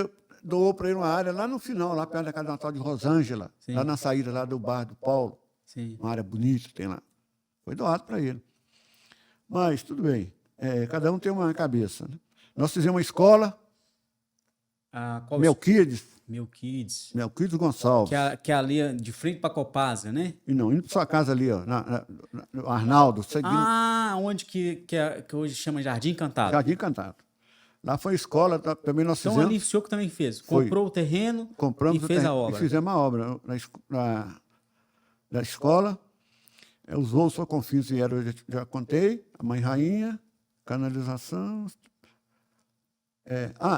doou para ele uma área lá no final, lá perto da casa natal de Rosângela, lá na saída lá do bairro do Paulo. Uma área bonita que tem lá. Foi doado para ele. Mas, tudo bem. Cada um tem uma cabeça. Né? Nós fizemos uma escola, Melquiades, Melquides Gonçalves. Que é ali de frente para Copasa, né? E não, indo para sua casa ali, ó, no Arnaldo, seguindo Onde que hoje chama Jardim Encantado. Jardim Encantado. Lá foi a escola, também nós Então fizemos. ali o senhor que também fez. Foi. Comprou o terreno Compramos e fez a obra. E fizemos a obra na escola. Os voos para Confins vieram, eu já contei, a Mãe Rainha, canalização.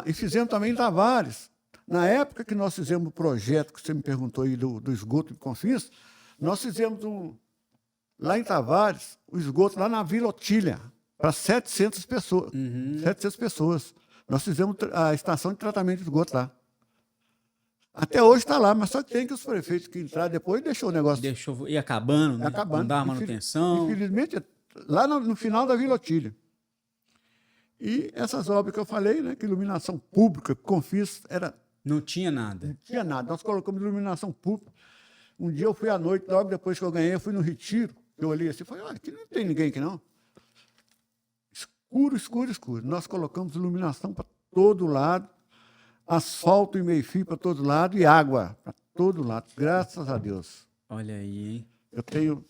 E fizemos também em Tavares. Na época que nós fizemos o projeto, que você me perguntou aí do esgoto de Confins, nós fizemos lá em Tavares, o esgoto lá na Vila Otília, para 700 pessoas. 700 pessoas. Nós fizemos a estação de tratamento de esgoto lá. Até hoje está lá, mas só que tem que os prefeitos que entraram depois deixou o negócio. Deixou ir acabando, né? Acabando. Não dá manutenção. Infelizmente, lá no final da Vila Otília. E essas obras que eu falei, né, que iluminação pública, Confins, não tinha nada. Não tinha nada. Nós colocamos iluminação pública. Um dia eu fui à noite, logo depois que eu ganhei, eu fui no retiro. Eu olhei assim e falei, aqui não tem ninguém aqui não. Escuro, escuro, escuro. Nós colocamos iluminação para todo lado, asfalto e meio-fio para todo lado e água para todo lado. Graças a Deus. Olha aí, hein? Eu tenho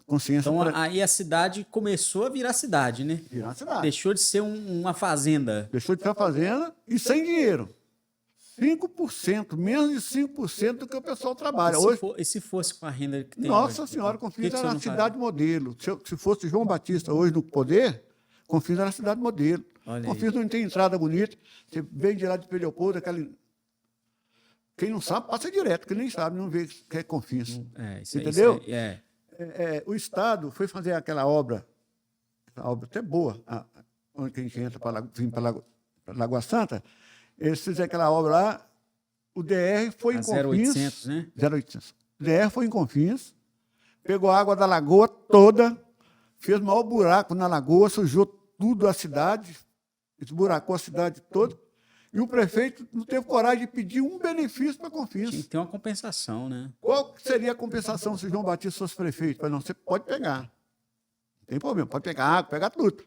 consciência. Então, aí a cidade começou a virar cidade, né? Virar cidade. Deixou de ser uma fazenda. Deixou de ser uma fazenda e sem dinheiro. 5%, menos de 5% do que o pessoal trabalha. E se fosse com a renda que tem Nossa hoje? Senhora, Confins era a cidade modelo. Se fosse João Batista hoje no poder, Confins era a cidade modelo. Confins não tem entrada bonita. Você vem de lá de Leopoldo, quem não sabe, passa direto. Quem nem sabe, não vê que é Confins. Entendeu? O Estado foi fazer aquela obra até boa, onde a gente entra para Lagoa Santa. Eles fizeram aquela obra lá, o DR foi em Confins. 0800, né? 0800. O DR foi em Confins, pegou a água da lagoa toda, fez o maior buraco na lagoa, sujou tudo a cidade, esburacou a cidade toda, e o prefeito não teve coragem de pedir um benefício para Confins. Tinha que ter uma compensação, né? Qual seria a compensação se João Batista fosse prefeito? Falei, não, você pode pegar. Não tem problema, pode pegar água, pegar tudo.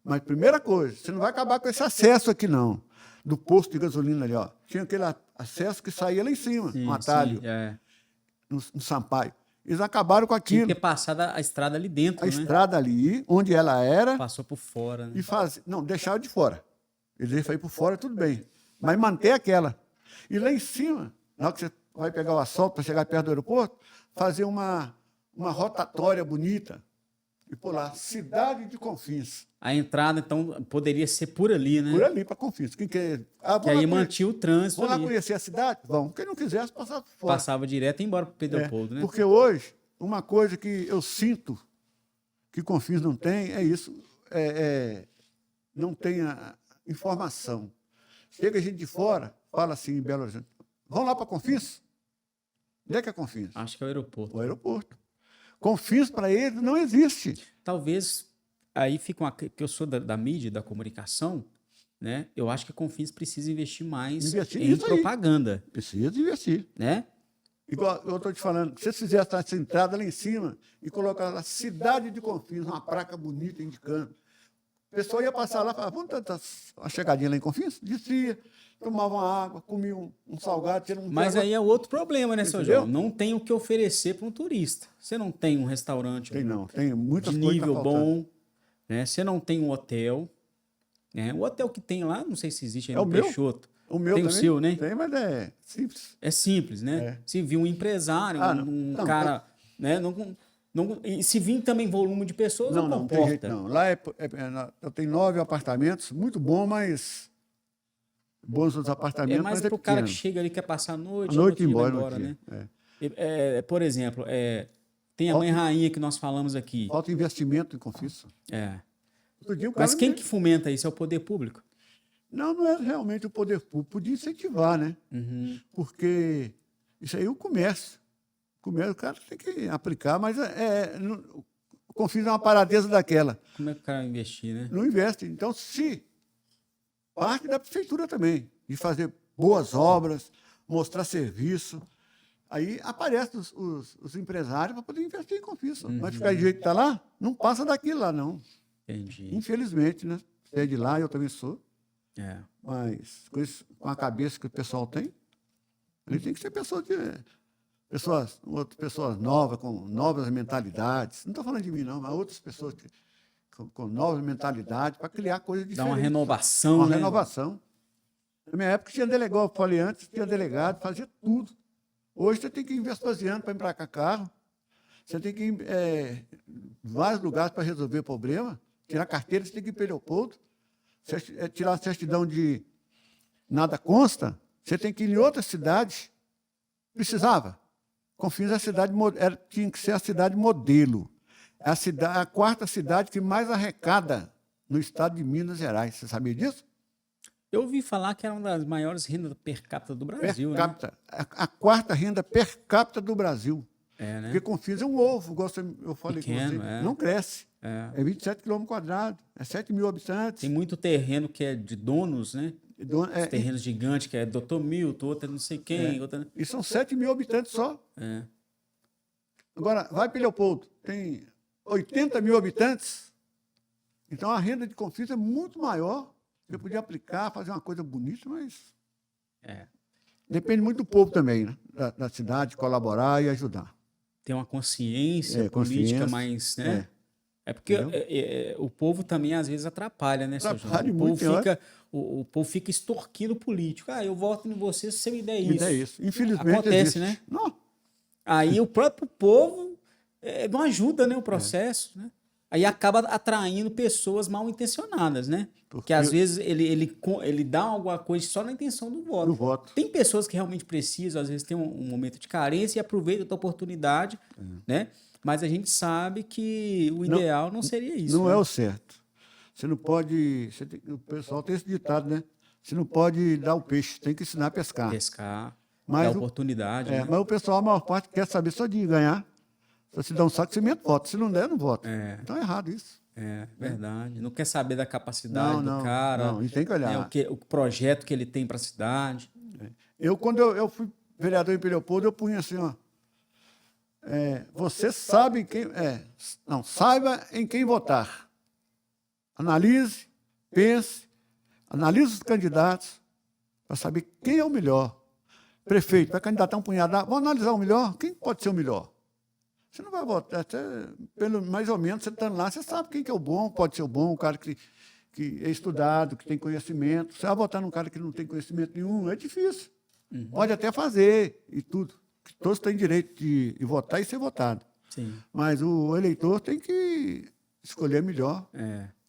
Mas, primeira coisa, você não vai acabar com esse acesso aqui, não. Do posto de gasolina ali, ó. Tinha aquele acesso que saía lá em cima, um atalho, no Sampaio. Eles acabaram com aquilo. Tinha que ter passado a estrada ali dentro, né? A estrada ali, onde ela era. Passou por fora, né? Não, deixaram de fora. Eles deixaram ir por fora, tudo bem. Mas manter aquela. E lá em cima, na hora que você vai pegar o asfalto para chegar perto do aeroporto, fazer uma rotatória bonita. E por lá, cidade de Confins. A entrada, então, poderia ser por ali, né? Por ali, para Confins. Quem quer... que aí mantinha o trânsito ali. Vamos lá conhecer a cidade? Vamos. Quem não quisesse, passava por fora. Passava direto e ia embora para Pedro Leopoldo, né? Porque hoje, uma coisa que eu sinto que Confins não tem é isso. Não tem a informação. Chega gente de fora, fala assim em Belo Horizonte, vamos lá para Confins? Onde é que é Confins? Acho que é o aeroporto. O aeroporto. Confins, para eles, não existe. Talvez, aí fica porque eu sou da mídia, da comunicação, né? Eu acho que a Confins precisa investir mais em propaganda. Precisa investir. Né? Igual eu estou te falando, se você fizesse essa entrada lá em cima e colocar lá cidade de Confins, uma placa bonita indicando, o pessoal ia passar lá e falava, vamos tentar uma chegadinha lá em Confins? Descia, tomava uma água, comia um salgado. Mas aí é outro problema, né, seu João? Não tem o que oferecer para um turista. Você não tem um restaurante tem muitas de coisas nível bom, né? Você não tem um hotel. Né? O hotel que tem lá, não sei se existe ainda no Peixoto. O meu tem também, o seu, né? Tem, mas é simples. É simples, né? Se vir um empresário, cara... né? E se vir também volume de pessoas, não comporta. Tem jeito, não. Lá eu tenho 9 apartamentos, muito bom, mas bons os apartamentos. É mais para o cara que chega ali e quer passar a noite e embora, né? Por exemplo, tem a Mãe Rainha que nós falamos aqui. Falta investimento em Confins. Mas quem que fomenta isso é o poder público? Não é realmente o poder público. Podia incentivar, né? Porque isso aí é o comércio. O cara tem que aplicar, mas o Confins é uma paradeza daquela. Como é que o cara vai investir, né? Não investe. Então, se parte da prefeitura também, de fazer boas obras, mostrar serviço, aí aparecem os empresários para poder investir em Confins. Mas ficar do jeito que está lá, não passa daquilo lá, não. Entendi. Infelizmente, né? Você é de lá, eu também sou. Mas com a cabeça que o pessoal tem, Ali tem que ser outras pessoas novas, com novas mentalidades. Não estou falando de mim, não, mas outras pessoas com novas mentalidades para criar coisas Dá diferentes. uma renovação, Uma né? renovação. Na minha época tinha delegado, eu falei antes, tinha delegado, fazia tudo. Hoje você tem que ir em Vespasiano para emplacar carro. Você tem que ir em vários lugares para resolver problema. Tirar carteira, você tem que ir para Leopoldo. Tirar a certidão de nada consta, você tem que ir em outra cidade. Precisava. Confins tinha que ser a cidade modelo. É a quarta cidade que mais arrecada no estado de Minas Gerais. Você sabia disso? Eu ouvi falar que era uma das maiores rendas per capita do Brasil, Per né? capita. A quarta renda per capita do Brasil. É, né? Porque Confins é um ovo, eu falei Pequeno, com você. é. Não cresce. É. É 27 km², é 7 mil habitantes. Tem muito terreno que é de donos, né? Os terrenos gigantes, que é Dr. Milton, outra não sei quem, outra... E são 7 mil habitantes só. É. Agora, vai para Leopoldo, tem 80 mil habitantes. Então, a renda de Confins é muito maior. Você podia aplicar, fazer uma coisa bonita, mas depende muito do povo também, né? Da cidade, colaborar e ajudar. Tem uma consciência política mais, né? É porque o povo também, às vezes, atrapalha, né, seu João? O povo fica extorquindo o político. Eu voto em você se você me der isso. Me der isso. Infelizmente, acontece, existe. né? Não. Aí o próprio povo não ajuda, né, o processo, né? Aí acaba atraindo pessoas mal intencionadas, né? Porque às vezes ele dá alguma coisa só na intenção do voto. Do voto. Tem pessoas que realmente precisam, às vezes tem um momento de carência e aproveita a oportunidade, né? Mas a gente sabe que o ideal não seria isso. Não né? é o certo. Você não pode... o pessoal tem esse ditado, né? Você não pode dar o peixe, tem que ensinar a pescar. Pescar, Mas dar oportunidade. Né? Mas o pessoal, a maior parte, quer saber só de ganhar. Se você dá um saco de cimento, vota. Se não der, não vota. Então é errado isso. É verdade. Não quer saber da capacidade do cara. Não, e tem que olhar. O projeto que ele tem para a cidade. Quando eu fui vereador em Leopoldo, eu punha assim, ó. Você sabe quem... não, saiba em quem votar. Analise, pense, analise os candidatos para saber quem é o melhor. Prefeito, vai candidatar um punhado. Vamos analisar o melhor? Quem pode ser o melhor? Você não vai votar, mais ou menos, você estando lá, você sabe quem que é o bom, pode ser o bom, o cara que é estudado, que tem conhecimento. Você vai votar num cara que não tem conhecimento nenhum, é difícil. Pode até fazer e tudo. Todos têm direito de votar e ser votado. Sim. Mas o eleitor tem que escolher melhor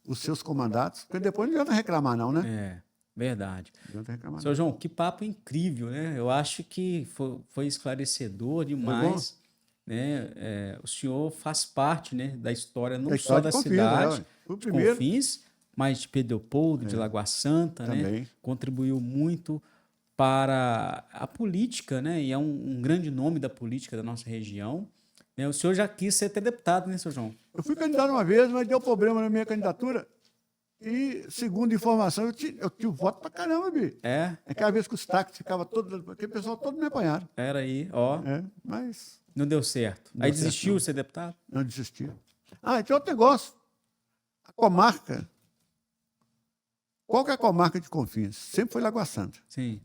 os seus comandados, porque depois não adianta reclamar, não, né? Verdade. Não adianta reclamar. Seu João, que papo incrível, né? Eu acho que foi esclarecedor demais. Né? O senhor faz parte, né, da história não só da cidade, de Confins, mas de Pedro Leopoldo, de Lagoa Santa, né? Contribuiu muito para a política, né? E é um grande nome da política da nossa região. Né? O senhor já quis ser até deputado, né, seu João? Eu fui candidato uma vez, mas deu problema na minha candidatura. E, segundo informação, eu tive voto pra caramba, Bi. Aquela vez que os táxis ficavam todos... Aquele pessoal todo me apanharam. Era aí, ó. Mas... Não deu certo. Aí desistiu de ser deputado? Não desistiu. E tem outro negócio. A comarca. Qual que é a comarca de Confins? Sempre foi Lagoa Santa. Sim.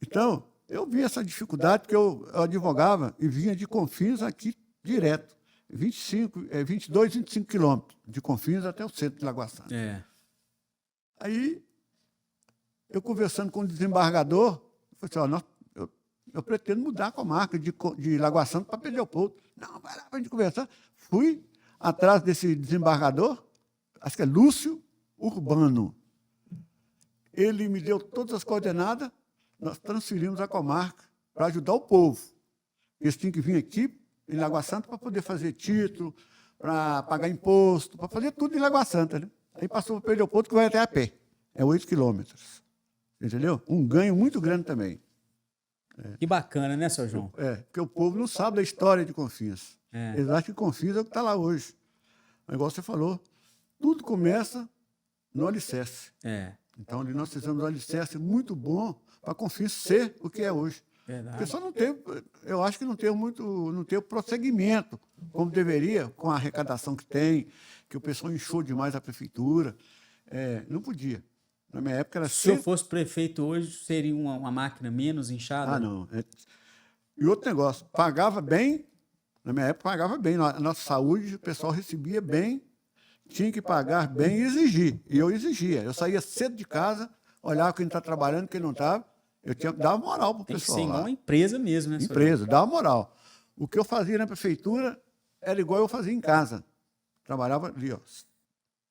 Então, eu vi essa dificuldade, porque eu advogava e vinha de Confins aqui direto. 22, 25 quilômetros de Confins até o centro de Lagoa Santa. Aí, eu conversando com o desembargador, eu falei assim, eu pretendo mudar a comarca de Lagoa Santa para Pedro Leopoldo. Não, vai lá para a gente conversar. Fui atrás desse desembargador, acho que é Lúcio Urbano. Ele me deu todas as coordenadas, nós transferimos a comarca para ajudar o povo. Eles tinham que vir aqui, em Lagoa Santa, para poder fazer título, para pagar imposto, para fazer tudo em Lagoa Santa. Né? Aí passou para Pedro Leopoldo, que vai até a pé. É 8 quilômetros. Entendeu? Um ganho muito grande também. Que bacana, né, seu João? Porque o povo não sabe da história de Confins. Eles acham que Confins é o que está lá hoje. Mas, igual você falou, tudo começa no alicerce. Então, ali nós fizemos um alicerce muito bom para Confins ser o que é hoje. Verdade. Porque só não teve, eu acho que não teve prosseguimento, como deveria, com a arrecadação que tem, que o pessoal inchou demais a prefeitura. Não podia. Na minha época era Se eu fosse prefeito hoje, seria uma máquina menos inchada? Ah, não. E outro negócio, pagava bem, na minha época pagava bem. A nossa saúde, o pessoal recebia bem, tinha que pagar bem e exigir. E eu exigia. Eu saía cedo de casa, olhava quem está trabalhando, quem não estava. Eu tinha que dar moral para o pessoal. Tem que ser igual uma empresa mesmo, né? Empresa, dava moral. O que eu fazia na prefeitura era igual eu fazia em casa. Trabalhava ali, ó,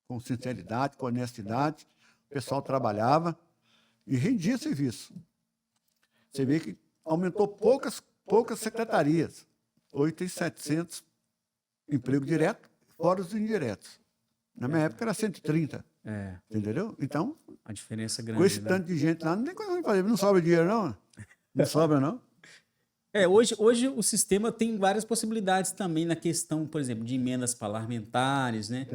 com sinceridade, com honestidade. O pessoal trabalhava e rendia serviço. Você vê que aumentou poucas secretarias. Hoje tem 700 empregos diretos, fora os indiretos. Na minha época era 130. Entendeu? Então, a diferença grande. Com esse tanto de gente lá, não tem coisa de fazer. Não sobra dinheiro, não? Não sobra, não? Hoje o sistema tem várias possibilidades também na questão, por exemplo, de emendas parlamentares, né?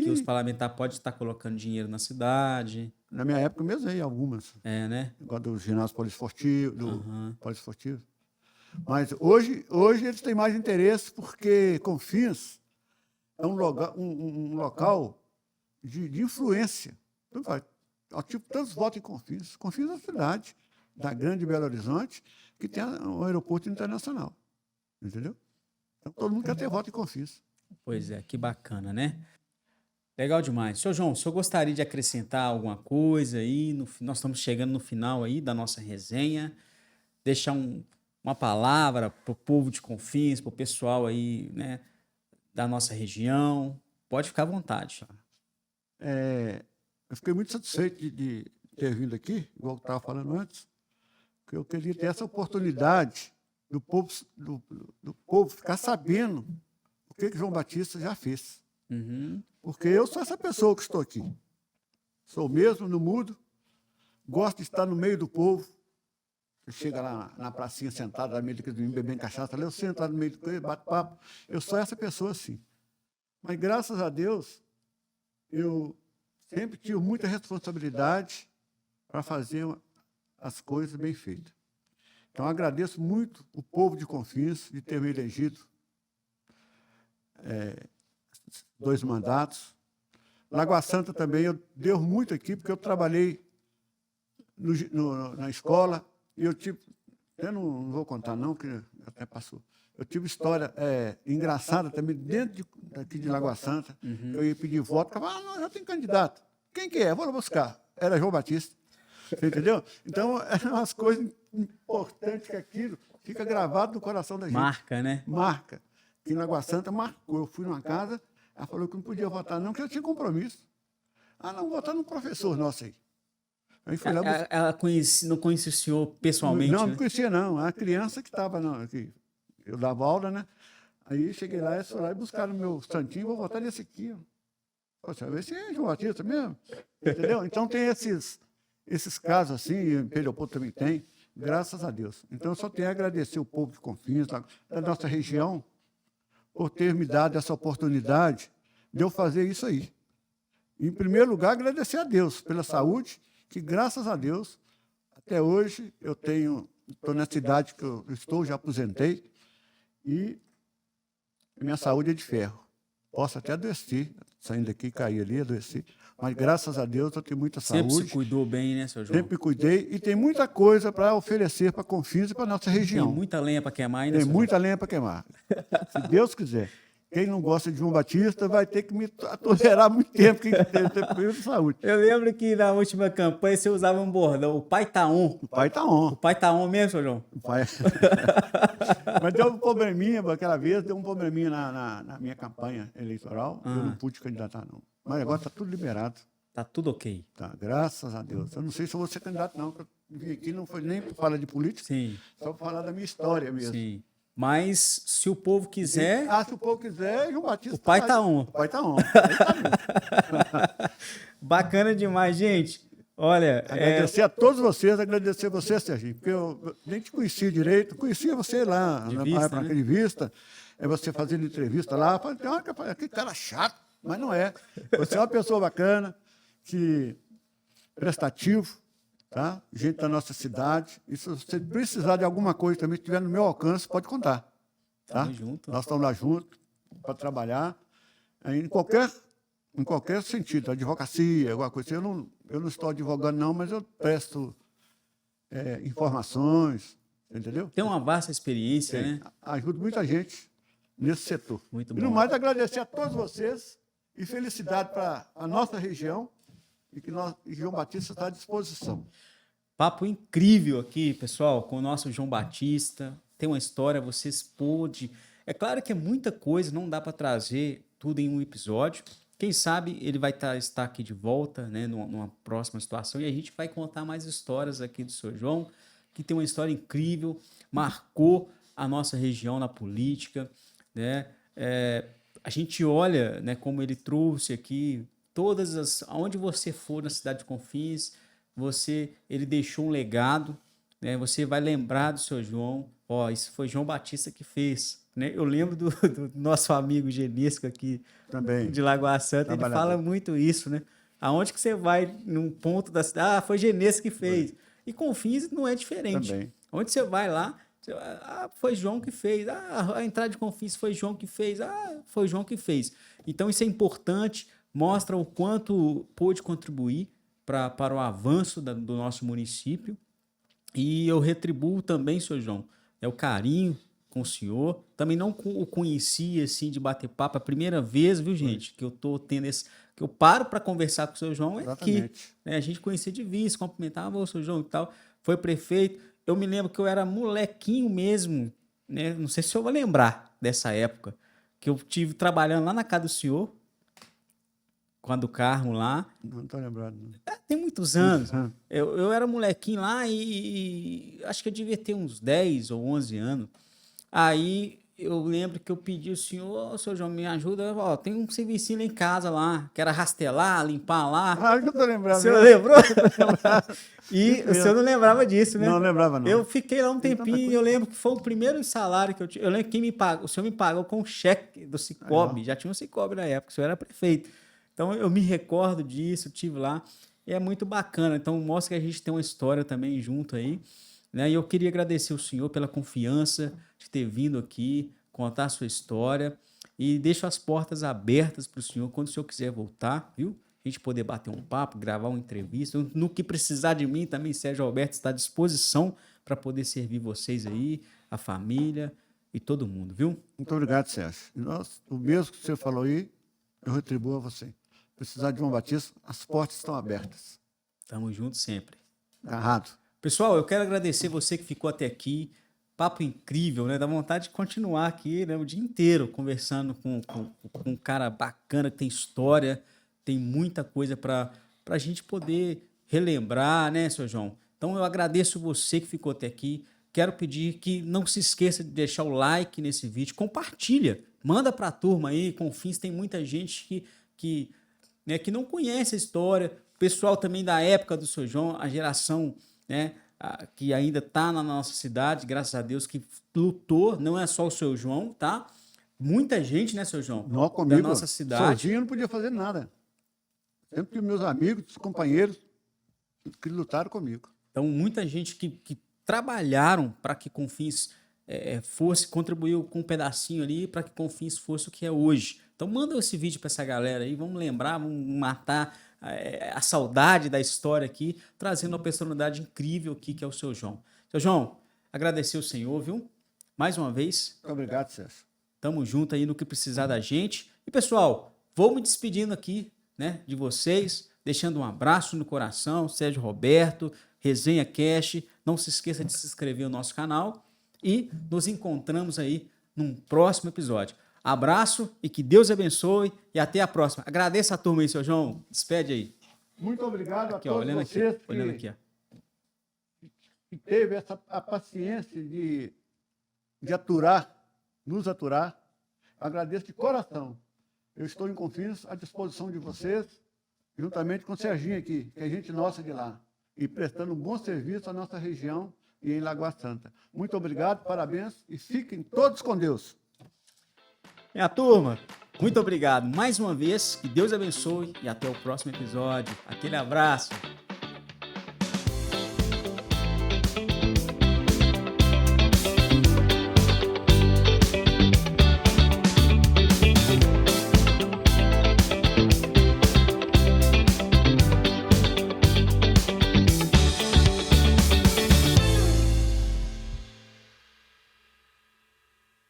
Que os parlamentares podem estar colocando dinheiro na cidade. Na minha época mesmo aí, algumas. Né? Igual do ginásio poliesportivo, poliesportivo. Mas hoje eles têm mais interesse porque Confins é um local de influência. Tipo, tantos votos em Confins. Confins é uma cidade da grande Belo Horizonte que tem um aeroporto internacional. Entendeu? Então, todo mundo quer ter voto em Confins. Pois é, que bacana, né? Legal demais. Senhor João, o senhor gostaria de acrescentar alguma coisa aí? Nós estamos chegando no final aí da nossa resenha. Deixar uma palavra para o povo de Confins, para o pessoal aí, né, da nossa região. Pode ficar à vontade. Eu fiquei muito satisfeito de ter vindo aqui, igual eu estava falando antes, porque eu queria ter essa oportunidade do povo ficar sabendo o que João Batista já fez. Porque eu sou essa pessoa que estou aqui. Sou mesmo, não mudo, gosto de estar no meio do povo. Você chega lá na pracinha sentado, no meio do caminho, bebendo cachaça, eu sento lá no meio do caminho, bato papo. Eu sou essa pessoa assim. Mas, graças a Deus, eu sempre tive muita responsabilidade para fazer as coisas bem feitas. Então, agradeço muito o povo de Confins de ter me elegido 2 mandatos. Lagoa Santa também, eu devo muito aqui, porque eu trabalhei na escola e eu tive... Eu não vou contar, não, que até passou. Eu tive história engraçada também dentro aqui de Lagoa Santa. Eu ia pedir voto, falava, não, já tem candidato. Quem que é? Vou lá buscar. Era João Batista. Você entendeu? Então, eram umas coisas importantes que aquilo fica gravado no coração da gente. Marca, né? Marca. Aqui em Lagoa Santa marcou. Eu fui numa casa, ela falou que não podia votar, não, que eu tinha compromisso. Ah, não, vou votar no professor nosso aí. Aí fui lá buscar. Ela não conhecia o senhor pessoalmente? Não, né? não conhecia, não. A criança que estava aqui. Eu dava aula, né? Aí cheguei lá, eles foram lá e buscaram o meu santinho, vou votar nesse aqui. Poxa, esse é João Batista mesmo. Entendeu? Então tem esses casos assim, em Leopoldo também tem, graças a Deus. Então eu só tenho a agradecer o povo de Confins, da nossa região, por ter me dado essa oportunidade de eu fazer isso aí. Em primeiro lugar, agradecer a Deus pela saúde, que graças a Deus, até hoje, estou nessa idade que eu estou, já aposentei, e minha saúde é de ferro. Posso até adoecer, saindo daqui, cair ali, adoecer. Mas, graças a Deus, eu tenho muita saúde. Sempre se cuidou bem, né, seu João? Sempre me cuidei e tem muita coisa para oferecer para Confins e para a nossa região. Tem muita lenha para queimar ainda, Tem muita lenha para queimar. Se Deus quiser. Quem não gosta de João Batista vai ter que me tolerar muito tempo, que tem problema de saúde. Eu lembro que na última campanha você usava um bordão, o pai tá on. O pai tá on. O pai tá on mesmo, seu João? O pai... Mas deu um probleminha, aquela vez, deu um probleminha na minha campanha eleitoral. Eu não pude candidatar, não. Mas agora está tudo liberado. Tá tudo ok. Tá, graças a Deus. Eu não sei se eu vou ser candidato, não. Eu vim aqui não foi nem para falar de política, Sim. Só para falar da minha história mesmo. Sim. Mas se o povo quiser... Se o povo quiser, João Batista... O pai tá on. O pai tá on. Bacana demais, gente. Olha... Agradecer a todos vocês, agradecer a você, Serginho, porque eu nem te conhecia direito, conhecia você lá, na revista, você fazendo entrevista lá, falei, que cara chato, mas não é. Você é uma pessoa bacana, prestativo, tá? Gente da nossa cidade. E se você precisar de alguma coisa também, que estiver no meu alcance, pode contar. Tá? Tamo junto. Nós estamos lá juntos para trabalhar. Aí, em qualquer em qualquer sentido, advocacia, alguma coisa assim. Eu não estou advogando, não, mas eu presto informações, entendeu? Tem uma vasta experiência, né? Ajudo muita gente nesse setor. Muito E no bom. mais, agradecer a todos vocês e felicidade para a nossa região e que João Batista está à disposição. Papo incrível aqui, pessoal, com o nosso João Batista. Tem uma história, vocês pôde. É claro que é muita coisa, não dá para trazer tudo em um episódio. Quem sabe ele vai estar aqui de volta, né, numa próxima situação, e a gente vai contar mais histórias aqui do seu João, que tem uma história incrível, marcou a nossa região na política, né? A gente olha, né, como ele trouxe aqui aonde você for na cidade de Confins, ele deixou um legado, né? Você vai lembrar do seu João. Ó, isso foi João Batista que fez, né? Eu lembro do nosso amigo Genesco aqui Também. de Lagoa Santa, ele fala muito isso, né? Aonde que você vai num ponto da cidade, foi Genesco que fez. E Confins não é diferente. Também. Onde você vai lá, foi João que fez. A entrada de Confins foi João que fez. Foi João que fez. Então isso é importante, mostra o quanto pôde contribuir para o avanço do nosso município. E eu retribuo também, senhor João, o carinho com o senhor. Também não o conhecia assim de bater papo. A primeira vez, viu, gente, que eu tô tendo que eu paro para conversar com o senhor João Exatamente. aqui. Né? A gente conhecia de vista, cumprimentava o senhor João e tal. Foi prefeito. Eu me lembro que eu era molequinho mesmo, né? Não sei se eu vou lembrar dessa época, que eu tive trabalhando lá na casa do senhor, com a do Carmo lá. Não estou lembrado. Não. Tem muitos anos. Eu era molequinho lá e acho que eu devia ter uns 10 ou 11 anos. Aí eu lembro que eu pedi ao senhor, senhor João, me ajuda, ó, tem um servicinho lá em casa lá, que era rastelar, limpar lá. Eu estou lembrando. O senhor lembrou? E o senhor não lembrava disso, né? Não lembrava, não. Eu fiquei lá um tempinho e eu lembro que foi o primeiro salário que eu tive. Eu lembro que quem me pagou, o senhor me pagou com um cheque do Cicobi, já tinha um Cicobi na época, o senhor era prefeito. Então eu me recordo disso, tive lá, e é muito bacana. Então mostra que a gente tem uma história também junto aí, né? E eu queria agradecer o senhor pela confiança de ter vindo aqui, contar a sua história, e deixo as portas abertas para o senhor quando o senhor quiser voltar, viu? A gente poder bater um papo, gravar uma entrevista. No que precisar de mim também, Sérgio Alberto está à disposição para poder servir vocês aí, a família e todo mundo, viu? Muito obrigado, Sérgio. O mesmo que você falou aí, eu retribuo a você. Precisar de João Batista, as portas estão abertas. Tamo junto sempre. Agarrado. Pessoal, eu quero agradecer você que ficou até aqui. Papo incrível, né? Dá vontade de continuar aqui, né, o dia inteiro conversando com um cara bacana que tem história, tem muita coisa para a gente poder relembrar, né, seu João? Então eu agradeço você que ficou até aqui. Quero pedir que não se esqueça de deixar o like nesse vídeo, compartilha, manda para a turma aí. Confins tem muita gente que não conhece a história, o pessoal também da época do seu João, a geração, né, que ainda está na nossa cidade, graças a Deus, que lutou, não é só o seu João, tá? Muita gente, né, seu João? Não, comigo, da nossa cidade. Sozinho eu não podia fazer nada. Sempre tive meus amigos, companheiros que lutaram comigo. Então, muita gente que trabalharam para que Confins contribuiu com um pedacinho ali para que Confins fosse o que é hoje. Então, manda esse vídeo para essa galera aí, vamos lembrar, vamos matar a saudade da história aqui, trazendo uma personalidade incrível aqui, que é o seu João. Seu João, agradecer o senhor, viu? Mais uma vez. Muito obrigado, Sérgio. Tamo junto aí no que precisar da gente. E, pessoal, vou me despedindo aqui, né, de vocês, deixando um abraço no coração, Sérgio Roberto, Resenha Cash. Não se esqueça de se inscrever no nosso canal e nos encontramos aí num próximo episódio. Abraço e que Deus abençoe e até a próxima. Agradeço a turma aí, seu João. Despede aí. Muito obrigado Aqui, a ó, todos olhando vocês aqui, olhando aqui, ó. que teve a paciência de nos aturar. Agradeço de coração. Eu estou em Confins à disposição de vocês, juntamente com o Serginho aqui, que é gente nossa de lá, e prestando um bom serviço à nossa região e em Lagoa Santa. Muito obrigado, parabéns e fiquem todos com Deus. Minha turma, muito obrigado mais uma vez, que Deus abençoe e até o próximo episódio. Aquele abraço.